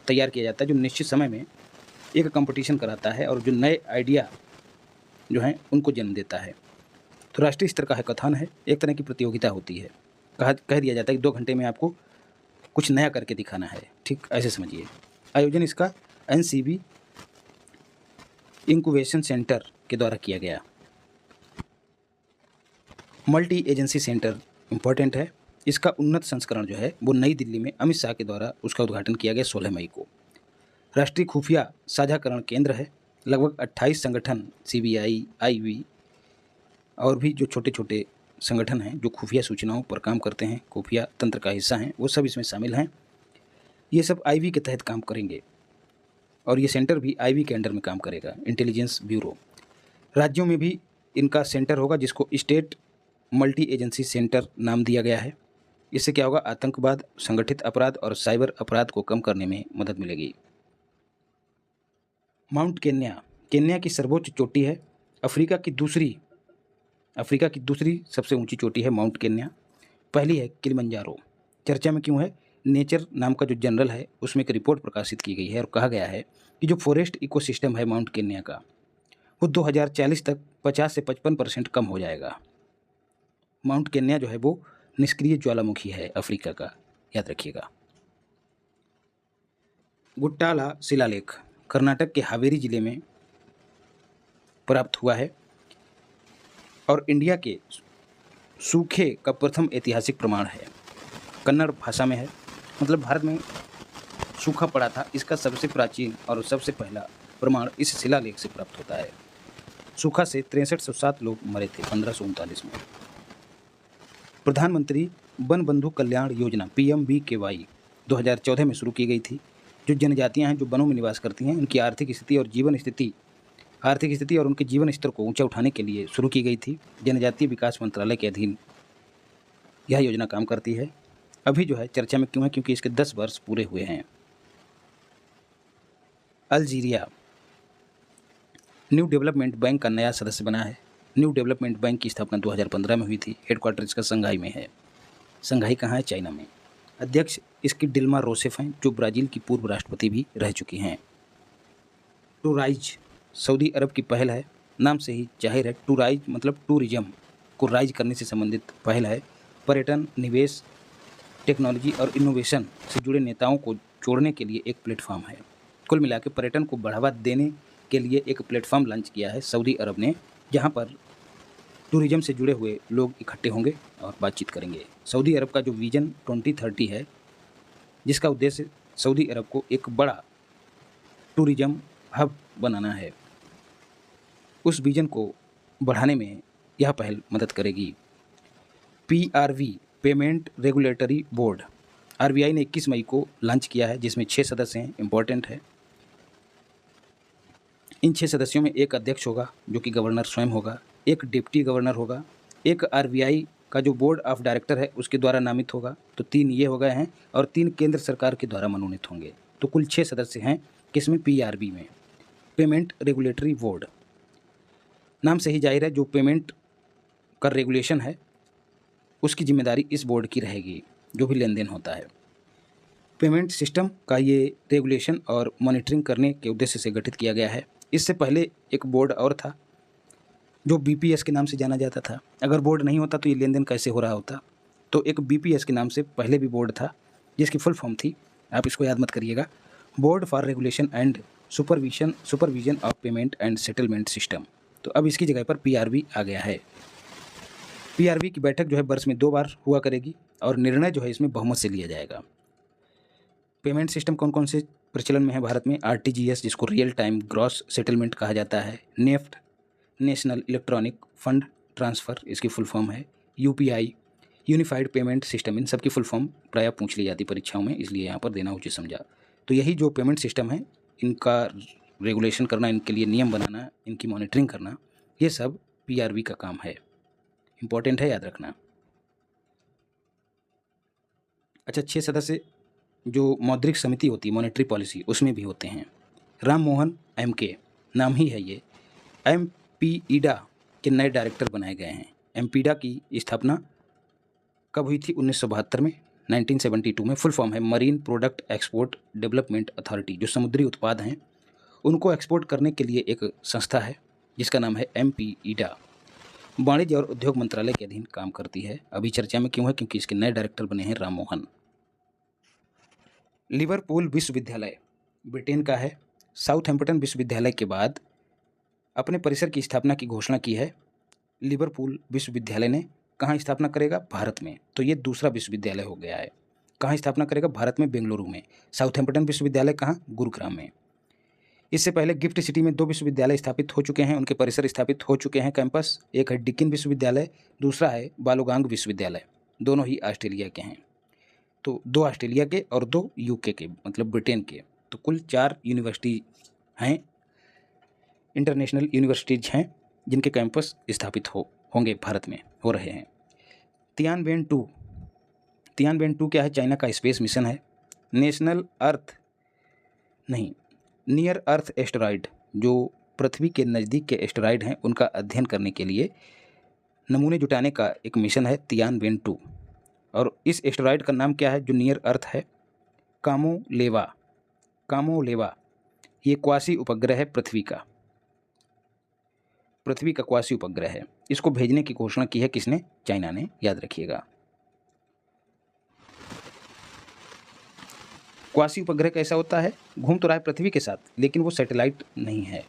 तैयार किया जाता है जो निश्चित समय में एक कंपटीशन कराता है और जो नए आइडिया जो हैं उनको जन्म देता है। तो राष्ट्रीय स्तर का हैकाथॉन है, एक तरह की प्रतियोगिता होती है। कह दिया जाता है कि 2 घंटे में आपको कुछ नया करके दिखाना है, ठीक ऐसे समझिए। आयोजन इसका NCB इंक्यूबेशन सेंटर के द्वारा किया गया। मल्टी एजेंसी सेंटर इम्पोर्टेंट है। इसका उन्नत संस्करण जो है वो नई दिल्ली में अमित शाह के द्वारा उसका उद्घाटन किया गया 16 मई को। राष्ट्रीय खुफिया साझाकरण केंद्र है। लगभग 28 संगठन CBI, IB और भी जो छोटे छोटे संगठन हैं जो खुफिया सूचनाओं पर काम करते हैं, खुफिया तंत्र का हिस्सा हैं, वो सब इसमें शामिल हैं। ये सब आईवी के तहत काम करेंगे और ये सेंटर भी आईवी के अंडर में काम करेगा, इंटेलिजेंस ब्यूरो। राज्यों में भी इनका सेंटर होगा जिसको स्टेट मल्टी एजेंसी सेंटर नाम दिया गया है। इससे क्या होगा, आतंकवाद, संगठित अपराध और साइबर अपराध को कम करने में मदद मिलेगी। माउंट केन्या, केन्या की सर्वोच्च चोटी है। अफ्रीका की दूसरी सबसे ऊंची चोटी है माउंट केन्या। पहली है किलिमंजारो। चर्चा में क्यों है? नेचर नाम का जो जर्नल है उसमें एक रिपोर्ट प्रकाशित की गई है और कहा गया है कि जो फॉरेस्ट इकोसिस्टम है माउंट केन्या का, वो 2040 तक 50 से 55% कम हो जाएगा। माउंट केन्या जो है वो निष्क्रिय ज्वालामुखी है अफ्रीका का, याद रखिएगा। गुट्टाला शिलालेख कर्नाटक के हावेरी जिले में प्राप्त हुआ है और इंडिया के सूखे का प्रथम ऐतिहासिक प्रमाण है। कन्नड़ भाषा में है, मतलब भारत में सूखा पड़ा था, इसका सबसे प्राचीन और सबसे पहला प्रमाण इस शिलालेख से प्राप्त होता है। सूखा से 6307 लोग मरे थे 1539 में। प्रधानमंत्री वन बंधु कल्याण योजना PMBKY 2014 में शुरू की गई थी। जो जनजातियां हैं जो वनों में निवास करती हैं, उनकी आर्थिक स्थिति और उनके जीवन स्तर को ऊंचा उठाने के लिए शुरू की गई थी। जनजातीय विकास मंत्रालय के अधीन यह योजना काम करती है। अभी जो है चर्चा में क्यों है? क्योंकि इसके 10 वर्ष पूरे हुए हैं। अल्जीरिया न्यू डेवलपमेंट बैंक का नया सदस्य बना है। न्यू डेवलपमेंट बैंक की स्थापना 2015 में हुई थी। हेडक्वार्टर इसका संघाई में है। संघाई कहाँ है? चाइना में। अध्यक्ष इसकी डिल्मा रोसेफ हैं जो ब्राज़ील की पूर्व राष्ट्रपति भी रह चुकी हैं। टूराइज सऊदी अरब की पहल है, नाम से ही जाहिर है। टूराइज मतलब टूरिज्म को राइज करने से संबंधित पहल है। पर्यटन, निवेश, टेक्नोलॉजी और इनोवेशन से जुड़े नेताओं को जोड़ने के लिए एक प्लेटफॉर्म है। कुल मिलाकर पर्यटन को बढ़ावा देने के लिए एक प्लेटफॉर्म लॉन्च किया है सऊदी अरब ने, जहां पर टूरिज्म से जुड़े हुए लोग इकट्ठे होंगे और बातचीत करेंगे। सऊदी अरब का जो विजन 2030 है, जिसका उद्देश्य सऊदी अरब को एक बड़ा टूरिज्म हब बनाना है, उस विजन को बढ़ाने में यह पहल मदद करेगी। PRV payment regulatory board RBI ने 21 मई को लॉन्च किया है, जिसमें 6 सदस्य हैं। इम्पोर्टेंट है। इन 6 सदस्यों में एक अध्यक्ष होगा जो कि गवर्नर स्वयं होगा, एक डिप्टी गवर्नर होगा, एक RBI का जो बोर्ड ऑफ डायरेक्टर है उसके द्वारा नामित होगा, तो 3 ये हो गए हैं, और 3 केंद्र सरकार के द्वारा मनोनीत होंगे। तो कुल 6 सदस्य हैं किसमें? PRB में, पेमेंट रेगुलेटरी बोर्ड। नाम से ही जाहिर है जो पेमेंट का रेगुलेशन है उसकी जिम्मेदारी इस बोर्ड की रहेगी, जो भी लेन देन होता है। पेमेंट सिस्टम का ये रेगुलेशन और मॉनिटरिंग करने के उद्देश्य से गठित किया गया है। इससे पहले एक बोर्ड और था जो BPS के नाम से जाना जाता था। अगर बोर्ड नहीं होता तो ये लेन देन कैसे हो रहा होता? तो एक BPS के नाम से पहले भी बोर्ड था जिसकी फुल फॉर्म थी, आप इसको याद मत करिएगा, board for regulation and supervision of payment and settlement system. तो अब इसकी जगह पर PRB आ गया है। PRB की बैठक जो है वर्ष में 2 बार हुआ करेगी और निर्णय जो है इसमें बहुमत से लिया जाएगा। पेमेंट सिस्टम कौन कौन से प्रचलन में है भारत में? RTGS जिसको रियल टाइम ग्रॉस सेटलमेंट कहा जाता है, NEFT national electronic fund transfer इसकी फुल फॉर्म है, UPI यूनिफाइड पेमेंट सिस्टम। इन सब की फुल फॉर्म प्रायः पूछ ली जाती परीक्षाओं में, इसलिए यहाँ पर देना उचित समझा। तो यही जो पेमेंट सिस्टम है इनका रेगुलेशन करना, इनके लिए नियम बनाना, इनकी मॉनिटरिंग करना, ये सब PRB का काम है। इम्पॉर्टेंट है, याद रखना। अच्छा, 6 सदस्य जो मौद्रिक समिति होती है, मॉनेटरी पॉलिसी, उसमें भी होते हैं। राम मोहन MK नाम ही है ये, MPEDA के नए डायरेक्टर बनाए गए हैं। MPEDA की स्थापना कब हुई थी? 1972 में, 1972 में। फुल फॉर्म है marine product export development authority. जो समुद्री उत्पाद हैं उनको एक्सपोर्ट करने के लिए एक संस्था है जिसका नाम है MPEDA। वाणिज्य और उद्योग मंत्रालय के अधीन काम करती है। अभी चर्चा में क्यों है? क्योंकि इसके नए डायरेक्टर बने हैं राम मोहन। लिवरपूल विश्वविद्यालय ब्रिटेन का है। साउथहैम्पटन विश्वविद्यालय के बाद अपने परिसर की स्थापना की घोषणा की है। लिवरपूल विश्वविद्यालय ने कहाँ स्थापना करेगा? भारत में। तो ये दूसरा विश्वविद्यालय हो गया है। कहाँ स्थापना करेगा? भारत में, बेंगलुरु में। साउथहैम्पटन विश्वविद्यालय कहाँ? गुरुग्राम में। इससे पहले गिफ्ट सिटी में 2 विश्वविद्यालय स्थापित हो चुके हैं, उनके परिसर स्थापित हो चुके हैं कैंपस। एक है डिकिन विश्वविद्यालय, दूसरा है बालोगांग विश्वविद्यालय, दोनों ही ऑस्ट्रेलिया के हैं। तो 2 ऑस्ट्रेलिया के और 2 यूके के, मतलब ब्रिटेन के। तो कुल 4 यूनिवर्सिटी हैं, इंटरनेशनल यूनिवर्सिटीज़ हैं, जिनके कैंपस स्थापित होंगे भारत में, हो रहे हैं। तियानवेन 2 क्या है? चाइना का स्पेस मिशन है। नियर अर्थ एस्टेरॉयड, जो पृथ्वी के नज़दीक के एस्टेरॉयड हैं, उनका अध्ययन करने के लिए नमूने जुटाने का एक मिशन है तियानवेन 2। और इस एस्टेरॉयड का नाम क्या है जो नियर अर्थ है? कामोलेवा। ये क्वासी उपग्रह है पृथ्वी का क्वासी उपग्रह है। इसको भेजने की घोषणा की है किसने? चाइना ने, याद रखिएगा। क्वासी उपग्रह कैसा होता है? घूम तो रहा है पृथ्वी के साथ, लेकिन वो सैटेलाइट नहीं है।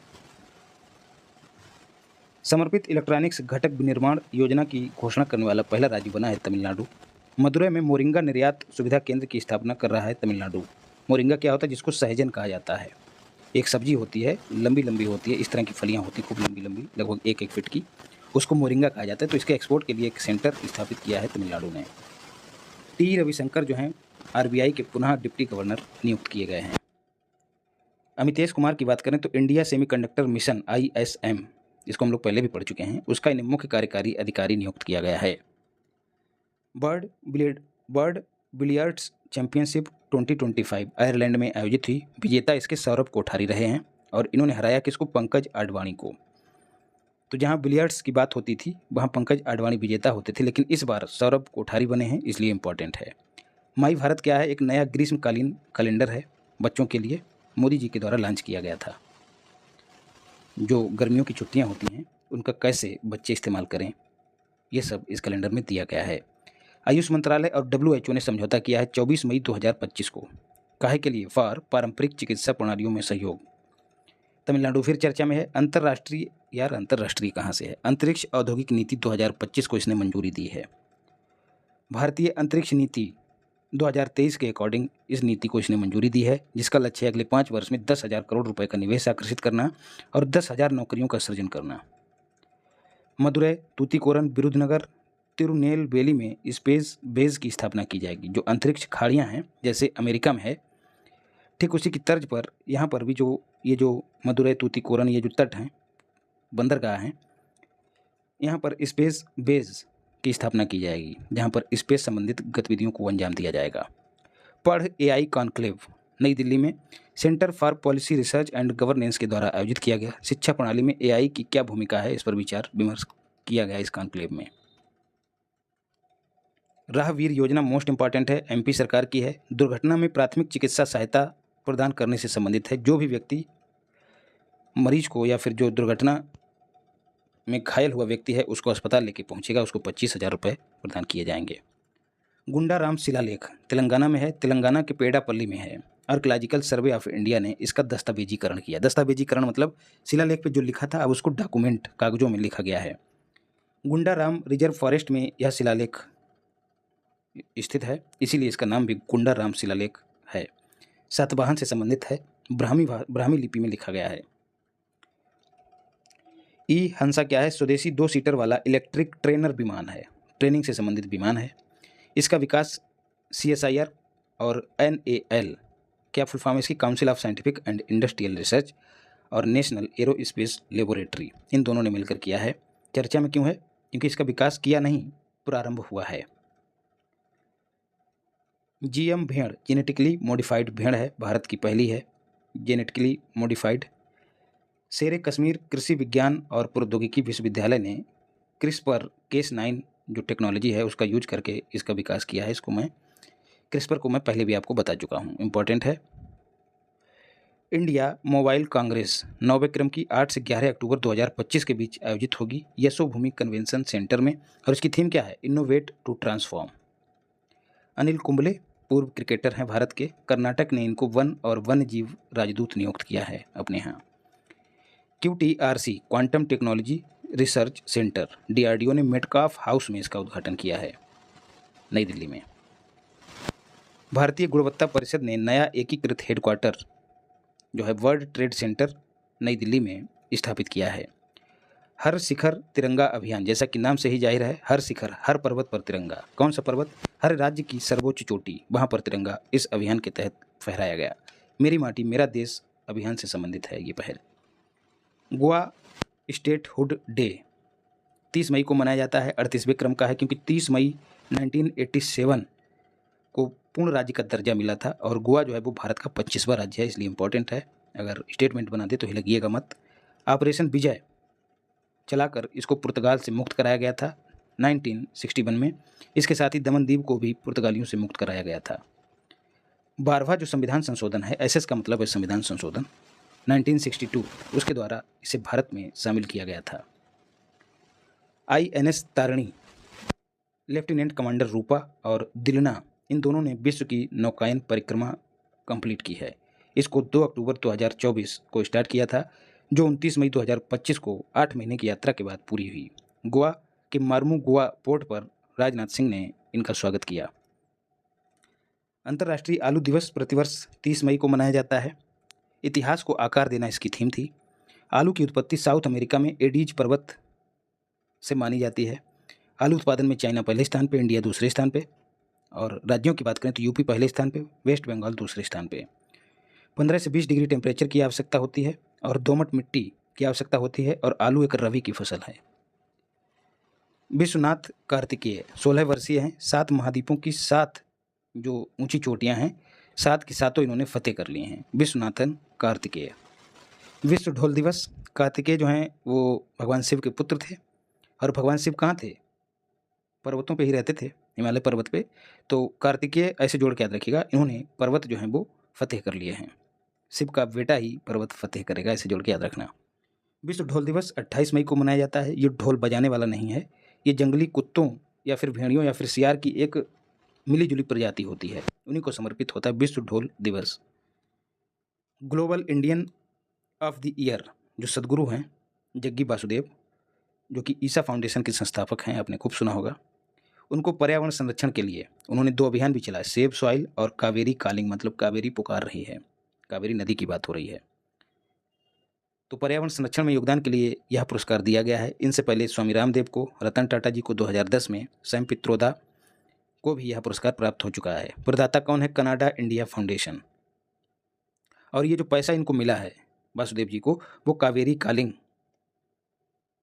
समर्पित इलेक्ट्रॉनिक्स घटक विनिर्माण योजना की घोषणा करने वाला पहला राज्य बना है तमिलनाडु। मदुरै में मोरिंगा निर्यात सुविधा केंद्र की स्थापना कर रहा है तमिलनाडु। मोरिंगा क्या होता है? जिसको सहजन कहा जाता है। एक सब्जी होती है, लंबी लंबी होती है, इस तरह की फलियां होती हैं, खूब लंबी लंबी, लगभग 1-1 फीट की, उसको मोरिंगा कहा जाता है। तो इसके एक्सपोर्ट के लिए एक सेंटर स्थापित किया है तमिलनाडु ने। टी रविशंकर जो हैं आरबीआई के पुनः डिप्टी गवर्नर नियुक्त किए गए हैं। अमितेश कुमार की बात करें तो इंडिया सेमीकंडक्टर मिशन ISM, इसको हम लोग पहले भी पढ़ चुके हैं, उसका इन्हें मुख्य कार्यकारी अधिकारी नियुक्त किया गया है। वर्ल्ड बिलियर्ड्स चैंपियनशिप 2025 आयरलैंड में आयोजित हुई। विजेता इसके सौरभ कोठारी रहे हैं और इन्होंने हराया किसको? पंकज आडवाणी को। तो जहां बिलियर्ड्स की बात होती थी वहां पंकज आडवाणी विजेता होते थे, लेकिन इस बार सौरभ कोठारी बने हैं, इसलिए इंपॉर्टेंट है। माई भारत क्या है? एक नया ग्रीष्मकालीन कैलेंडर है बच्चों के लिए, मोदी जी के द्वारा लॉन्च किया गया था। जो गर्मियों की छुट्टियां होती हैं उनका कैसे बच्चे इस्तेमाल करें, ये सब इस कैलेंडर में दिया गया है। आयुष मंत्रालय और WHO ने समझौता किया है 24 मई 2025 को। काहे के लिए? फॉर पारंपरिक चिकित्सा प्रणालियों में सहयोग। तमिलनाडु फिर चर्चा में है। अंतर्राष्ट्रीय कहाँ से है? अंतरिक्ष औद्योगिक नीति 2025 को इसने मंजूरी दी है। भारतीय अंतरिक्ष नीति 2023 के अकॉर्डिंग इस नीति को इसने मंजूरी दी है, जिसका लक्ष्य है अगले 5 वर्ष में 10,000 करोड़ रुपए का निवेश आकर्षित करना और 10,000 नौकरियों का सृजन करना। मदुरै, तूतीकोरन, विरुधनगर, तिरुनेलवेली में स्पेस बेस की स्थापना की जाएगी। जो अंतरिक्ष खाड़ियाँ हैं जैसे अमेरिका में है, ठीक उसी की तर्ज पर यहाँ पर भी जो मदुरै, तूतीकोरन, ये जो तट हैं, बंदरगाह हैं, यहाँ पर स्पेस बेस की स्थापना की जाएगी, जहाँ पर स्पेस संबंधित गतिविधियों को अंजाम दिया जाएगा। पढ़ AI कॉन्क्लेव नई दिल्ली में centre for policy research and governance के द्वारा आयोजित किया गया। शिक्षा प्रणाली में AI की क्या भूमिका है, इस पर विचार विमर्श किया गया इस कॉन्क्लेव में। राहवीर योजना मोस्ट इंपॉर्टेंट है, MP सरकार की है। दुर्घटना में प्राथमिक चिकित्सा सहायता प्रदान करने से संबंधित है। जो भी व्यक्ति मरीज को या फिर जो दुर्घटना में घायल हुआ व्यक्ति है उसको अस्पताल लेके पहुंचेगा, उसको 25,000 रुपये प्रदान किए जाएंगे। गुंडाराम शिलालेख तेलंगाना में है, तेलंगाना के पेडापल्ली में है। आर्कियोलॉजिकल सर्वे ऑफ इंडिया ने इसका दस्तावेजीकरण किया। दस्तावेजीकरण मतलब शिलालेख पे जो लिखा था अब उसको डॉक्यूमेंट, कागजों में लिखा गया है। गुंडाराम रिजर्व फॉरेस्ट में यह शिलालेख स्थित है, इसीलिए इसका नाम भी गुंडाराम शिलालेख है। सातवाहन से संबंधित है, ब्राह्मी लिपि में लिखा गया है। हंसा क्या है? स्वदेशी 2 सीटर वाला इलेक्ट्रिक ट्रेनर विमान है, ट्रेनिंग से संबंधित विमान है। इसका विकास CSIR और NAL, क्या फुल फॉर्म है इसकी? Council of scientific and industrial research और नेशनल एरोस्पेस लेबोरेटरी, इन दोनों ने मिलकर किया है। चर्चा में क्यों है? क्योंकि इसका विकास किया नहीं, प्रारंभ हुआ है। GM भेड़ जेनेटिकली मॉडिफाइड भेड़ है, भारत की पहली है जेनेटिकली मॉडिफाइड। शेर कश्मीर कृषि विज्ञान और प्रौद्योगिकी विश्वविद्यालय ने CRISPR-Cas9 जो टेक्नोलॉजी है उसका यूज करके इसका विकास किया है। CRISPR को मैं पहले भी आपको बता चुका हूँ, इम्पोर्टेंट है। इंडिया मोबाइल कांग्रेस 9वें क्रम की 8 से 11 अक्टूबर 2025 के बीच आयोजित होगी यशोभूमि कन्वेंशन सेंटर में, और इसकी थीम क्या है? Innovate to transform. Anil Kumble पूर्व क्रिकेटर हैं भारत के, कर्नाटक ने इनको वन और वन्य जीव राजदूत नियुक्त किया है अपने यहाँ। QTRC quantum technology research centre, DRDO ने मेटकाफ हाउस में इसका उद्घाटन किया है नई दिल्ली में। भारतीय गुणवत्ता परिषद ने नया एकीकृत हेडक्वार्टर जो है वर्ल्ड ट्रेड सेंटर नई दिल्ली में स्थापित किया है। हर शिखर तिरंगा अभियान, जैसा कि नाम से ही जाहिर है, हर शिखर, हर पर्वत पर तिरंगा। कौन सा पर्वत? हर राज्य की सर्वोच्च चोटी, वहाँ पर तिरंगा इस अभियान के तहत फहराया गया। मेरी माटी मेरा देश अभियान से संबंधित है ये पहल। गोवा स्टेटहुड डे 30 मई को मनाया जाता है। 38वें क्रम का है, क्योंकि 30 मई 1987 को पूर्ण राज्य का दर्जा मिला था और गोवा जो है वो भारत का 25वां राज्य है, इसलिए इंपॉर्टेंट है। अगर स्टेटमेंट बना दे तो हिलगिएगा मत। ऑपरेशन विजय चलाकर इसको पुर्तगाल से मुक्त कराया गया था 1961 में। इसके साथ ही दमन दीव को भी पुर्तगालियों से मुक्त कराया गया था। 12वां जो संविधान संशोधन है, एसएस का मतलब है संविधान संशोधन, 1962, उसके द्वारा इसे भारत में शामिल किया गया था। INS तारिणी, लेफ्टिनेंट कमांडर रूपा और दिलना, इन दोनों ने विश्व की नौकायन परिक्रमा कंप्लीट की है। इसको 2 अक्टूबर 2024 को स्टार्ट किया था, जो 29 मई 2025 को 8 महीने की यात्रा के बाद पूरी हुई। गोवा के मार्मू गोवा पोर्ट पर राजनाथ सिंह ने इनका स्वागत किया। अंतर्राष्ट्रीय आलू दिवस प्रतिवर्ष 30 मई को मनाया जाता है। इतिहास को आकार देना इसकी थीम थी। आलू की उत्पत्ति साउथ अमेरिका में एडीज पर्वत से मानी जाती है। आलू उत्पादन में चाइना पहले स्थान पे, इंडिया दूसरे स्थान पे, और राज्यों की बात करें तो यूपी पहले स्थान पे, वेस्ट बंगाल दूसरे स्थान पे। 15 से 20 डिग्री टेम्परेचर की आवश्यकता होती है और दोमट मिट्टी की आवश्यकता होती है, और आलू एक रबी की फसल है। विश्वनाथ कार्तिकेय 16 वर्षीय हैं। 7 महाद्वीपों की 7 जो ऊंची चोटियां हैं, 7 की 7 इन्होंने फतेह कर लिए हैं। विश्वनाथन कार्तिकेय। विश्व ढोल दिवस, कार्तिकेय जो हैं वो भगवान शिव के पुत्र थे, और भगवान शिव कहाँ थे? पर्वतों पे ही रहते थे, हिमालय पर्वत पे। तो कार्तिकेय ऐसे जोड़ के याद रखिएगा, इन्होंने पर्वत जो हैं वो फतेह कर लिए हैं। शिव का बेटा ही पर्वत फतेह करेगा, ऐसे जोड़ के याद रखना। विश्व ढोल दिवस 28 मई को मनाया जाता है। ये ढोल बजाने वाला नहीं है, ये जंगली कुत्तों या फिर भेड़ियों या फिर सियार की एक मिलीजुली प्रजाति होती है, उन्हीं को समर्पित होता है विश्व ढोल दिवस। Global Indian of the year जो सदगुरु हैं जग्गी वासुदेव, जो कि ईसा फाउंडेशन के संस्थापक हैं, आपने खूब सुना होगा, उनको पर्यावरण संरक्षण के लिए उन्होंने 2 अभियान भी चलाए, सेव सॉइल और कावेरी कॉलिंग, मतलब कावेरी पुकार रही है, कावेरी नदी की बात हो रही है। तो पर्यावरण संरक्षण में योगदान के लिए यह पुरस्कार दिया गया है। इनसे पहले स्वामी रामदेव को, रतन टाटा जी को 2010 में, सैम पित्रोदा को भी यह पुरस्कार प्राप्त हो चुका है। प्रदाता कौन है? Canada India foundation. और ये जो पैसा इनको मिला है वासुदेव जी को, वो कावेरी कालिंग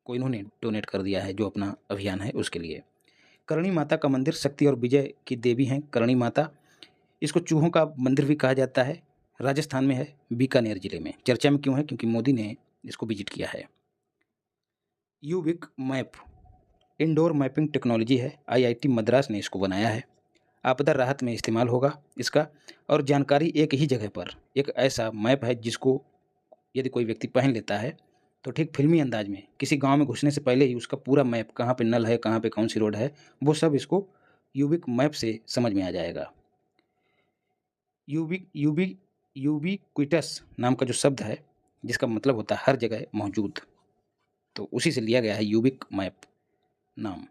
को इन्होंने डोनेट कर दिया है, जो अपना अभियान है उसके लिए। करणी माता का मंदिर शक्ति और विजय की देवी हैं करणी माता। इसको चूहों का मंदिर भी कहा जाता है। राजस्थान में है, बीकानेर जिले में। चर्चा में क्यों है? क्योंकि मोदी ने इसको विजिट किया है। यूविक मैप इंडोर मैपिंग टेक्नोलॉजी है, IIT मद्रास ने इसको बनाया है। आपदा राहत में इस्तेमाल होगा इसका, और जानकारी एक ही जगह पर, एक ऐसा मैप है जिसको यदि कोई व्यक्ति पहन लेता है तो ठीक फिल्मी अंदाज में किसी गांव में घुसने से पहले ही उसका पूरा मैप, कहाँ पे नल है, कहाँ पे कौन सी रोड है, वो सब इसको यूबिक मैप से समझ में आ जाएगा। यूबिक्विटस नाम का जो शब्द है, जिसका मतलब होता है हर जगह मौजूद, तो उसी से लिया गया है यूबिक मैप नाम।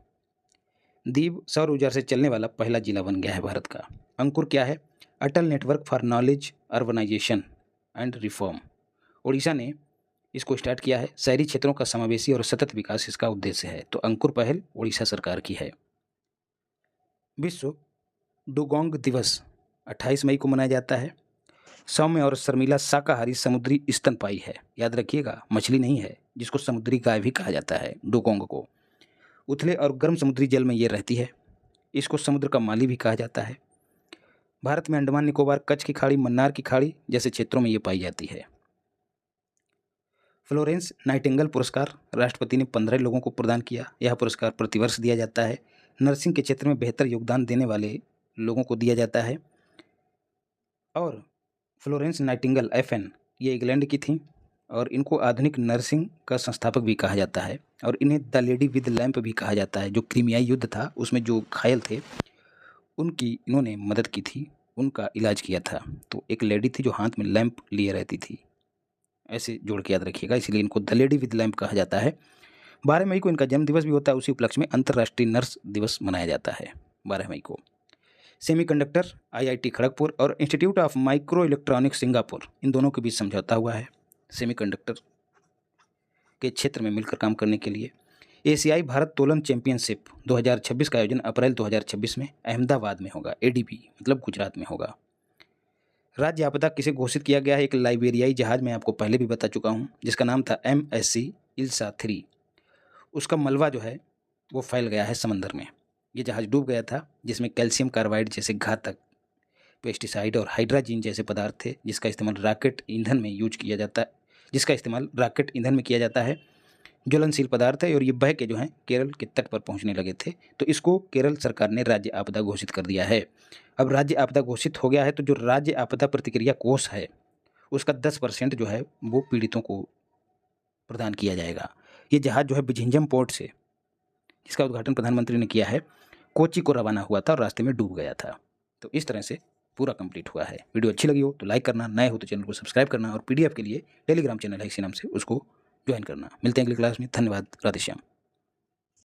दीव सौर ऊर्जा से चलने वाला पहला जिला बन गया है भारत का। अंकुर क्या है? Atal network for knowledge urbanisation and reform. Orissa ने इसको स्टार्ट किया है। शहरी क्षेत्रों का समावेशी और सतत विकास इसका उद्देश्य है। तो अंकुर पहल उड़ीसा सरकार की है। विश्व डुगोंग दिवस 28 मई को मनाया जाता है। सौम्य और शर्मिला शाकाहारी समुद्री स्तनपायी है, याद रखिएगा, मछली नहीं है, जिसको समुद्री गाय भी कहा जाता है डुगोंग को। उथले और गर्म समुद्री जल में ये रहती है। इसको समुद्र का माली भी कहा जाता है। भारत में अंडमान निकोबार, कच्छ की खाड़ी, मन्नार की खाड़ी जैसे क्षेत्रों में ये पाई जाती है। फ्लोरेंस नाइटिंगेल पुरस्कार राष्ट्रपति ने 15 लोगों को प्रदान किया। यह पुरस्कार प्रतिवर्ष दिया जाता है। नर्सिंग के क्षेत्र में बेहतर योगदान देने वाले लोगों को दिया जाता है। और फ्लोरेंस नाइटिंगेल FN ये इंग्लैंड की थी, और इनको आधुनिक नर्सिंग का संस्थापक भी कहा जाता है। और इन्हें द लेडी विद लैंप भी कहा जाता है। जो क्रीमियाई युद्ध था उसमें जो घायल थे उनकी इन्होंने मदद की थी, उनका इलाज किया था। तो एक लेडी थी जो हाथ में लैंप लिए रहती थी, ऐसे जोड़ के याद रखिएगा, इसलिए इनको द लेडी विद लैंप कहा जाता है। 12 मई को इनका जन्म दिवस भी होता है। उसी उपलक्ष्य में अंतर्राष्ट्रीय नर्स दिवस मनाया जाता है 12 मई को। सेमीकंडक्टर IIT खड़गपुर और institute of micro electronics Singapore, इन दोनों के बीच समझौता हुआ है सेमीकंडक्टर के क्षेत्र में मिलकर काम करने के लिए। एशियाई भारत तोलन चैंपियनशिप 2026 का आयोजन अप्रैल 2026 में अहमदाबाद में होगा, ADB मतलब गुजरात में होगा। राज्य आपदा किसे घोषित किया गया है? एक लाइबेरियाई जहाज मैं आपको पहले भी बता चुका हूँ, जिसका नाम था MSC इल्सा 3। उसका मलबा जो है वो फैल गया है समंदर में। ये जहाज डूब गया था, जिसमें कैल्शियम कार्बाइड जैसे घातक पेस्टिसाइड और हाइड्राजीन जैसे पदार्थ थे, जिसका इस्तेमाल रॉकेट ईंधन में किया जाता है। ज्वलनशील पदार्थ है और ये बह के जो है केरल के तट पर पहुंचने लगे थे, तो इसको केरल सरकार ने राज्य आपदा घोषित कर दिया है। अब राज्य आपदा घोषित हो गया है, तो जो राज्य आपदा प्रतिक्रिया कोष है उसका 10% जो है वो पीड़ितों को प्रदान किया जाएगा। ये जहाज जो है बिझिंजम पोर्ट से, जिसका उद्घाटन प्रधानमंत्री ने किया है, कोच्चि को रवाना हुआ था और रास्ते में डूब गया था। तो इस तरह से पूरा कंप्लीट हुआ है। वीडियो अच्छी लगी हो तो लाइक करना, नए हो तो चैनल को सब्सक्राइब करना और PDF के लिए टेलीग्राम चैनल है इसी नाम से, उसको ज्वाइन करना। मिलते हैं अगली क्लास में। धन्यवाद। राधे श्याम।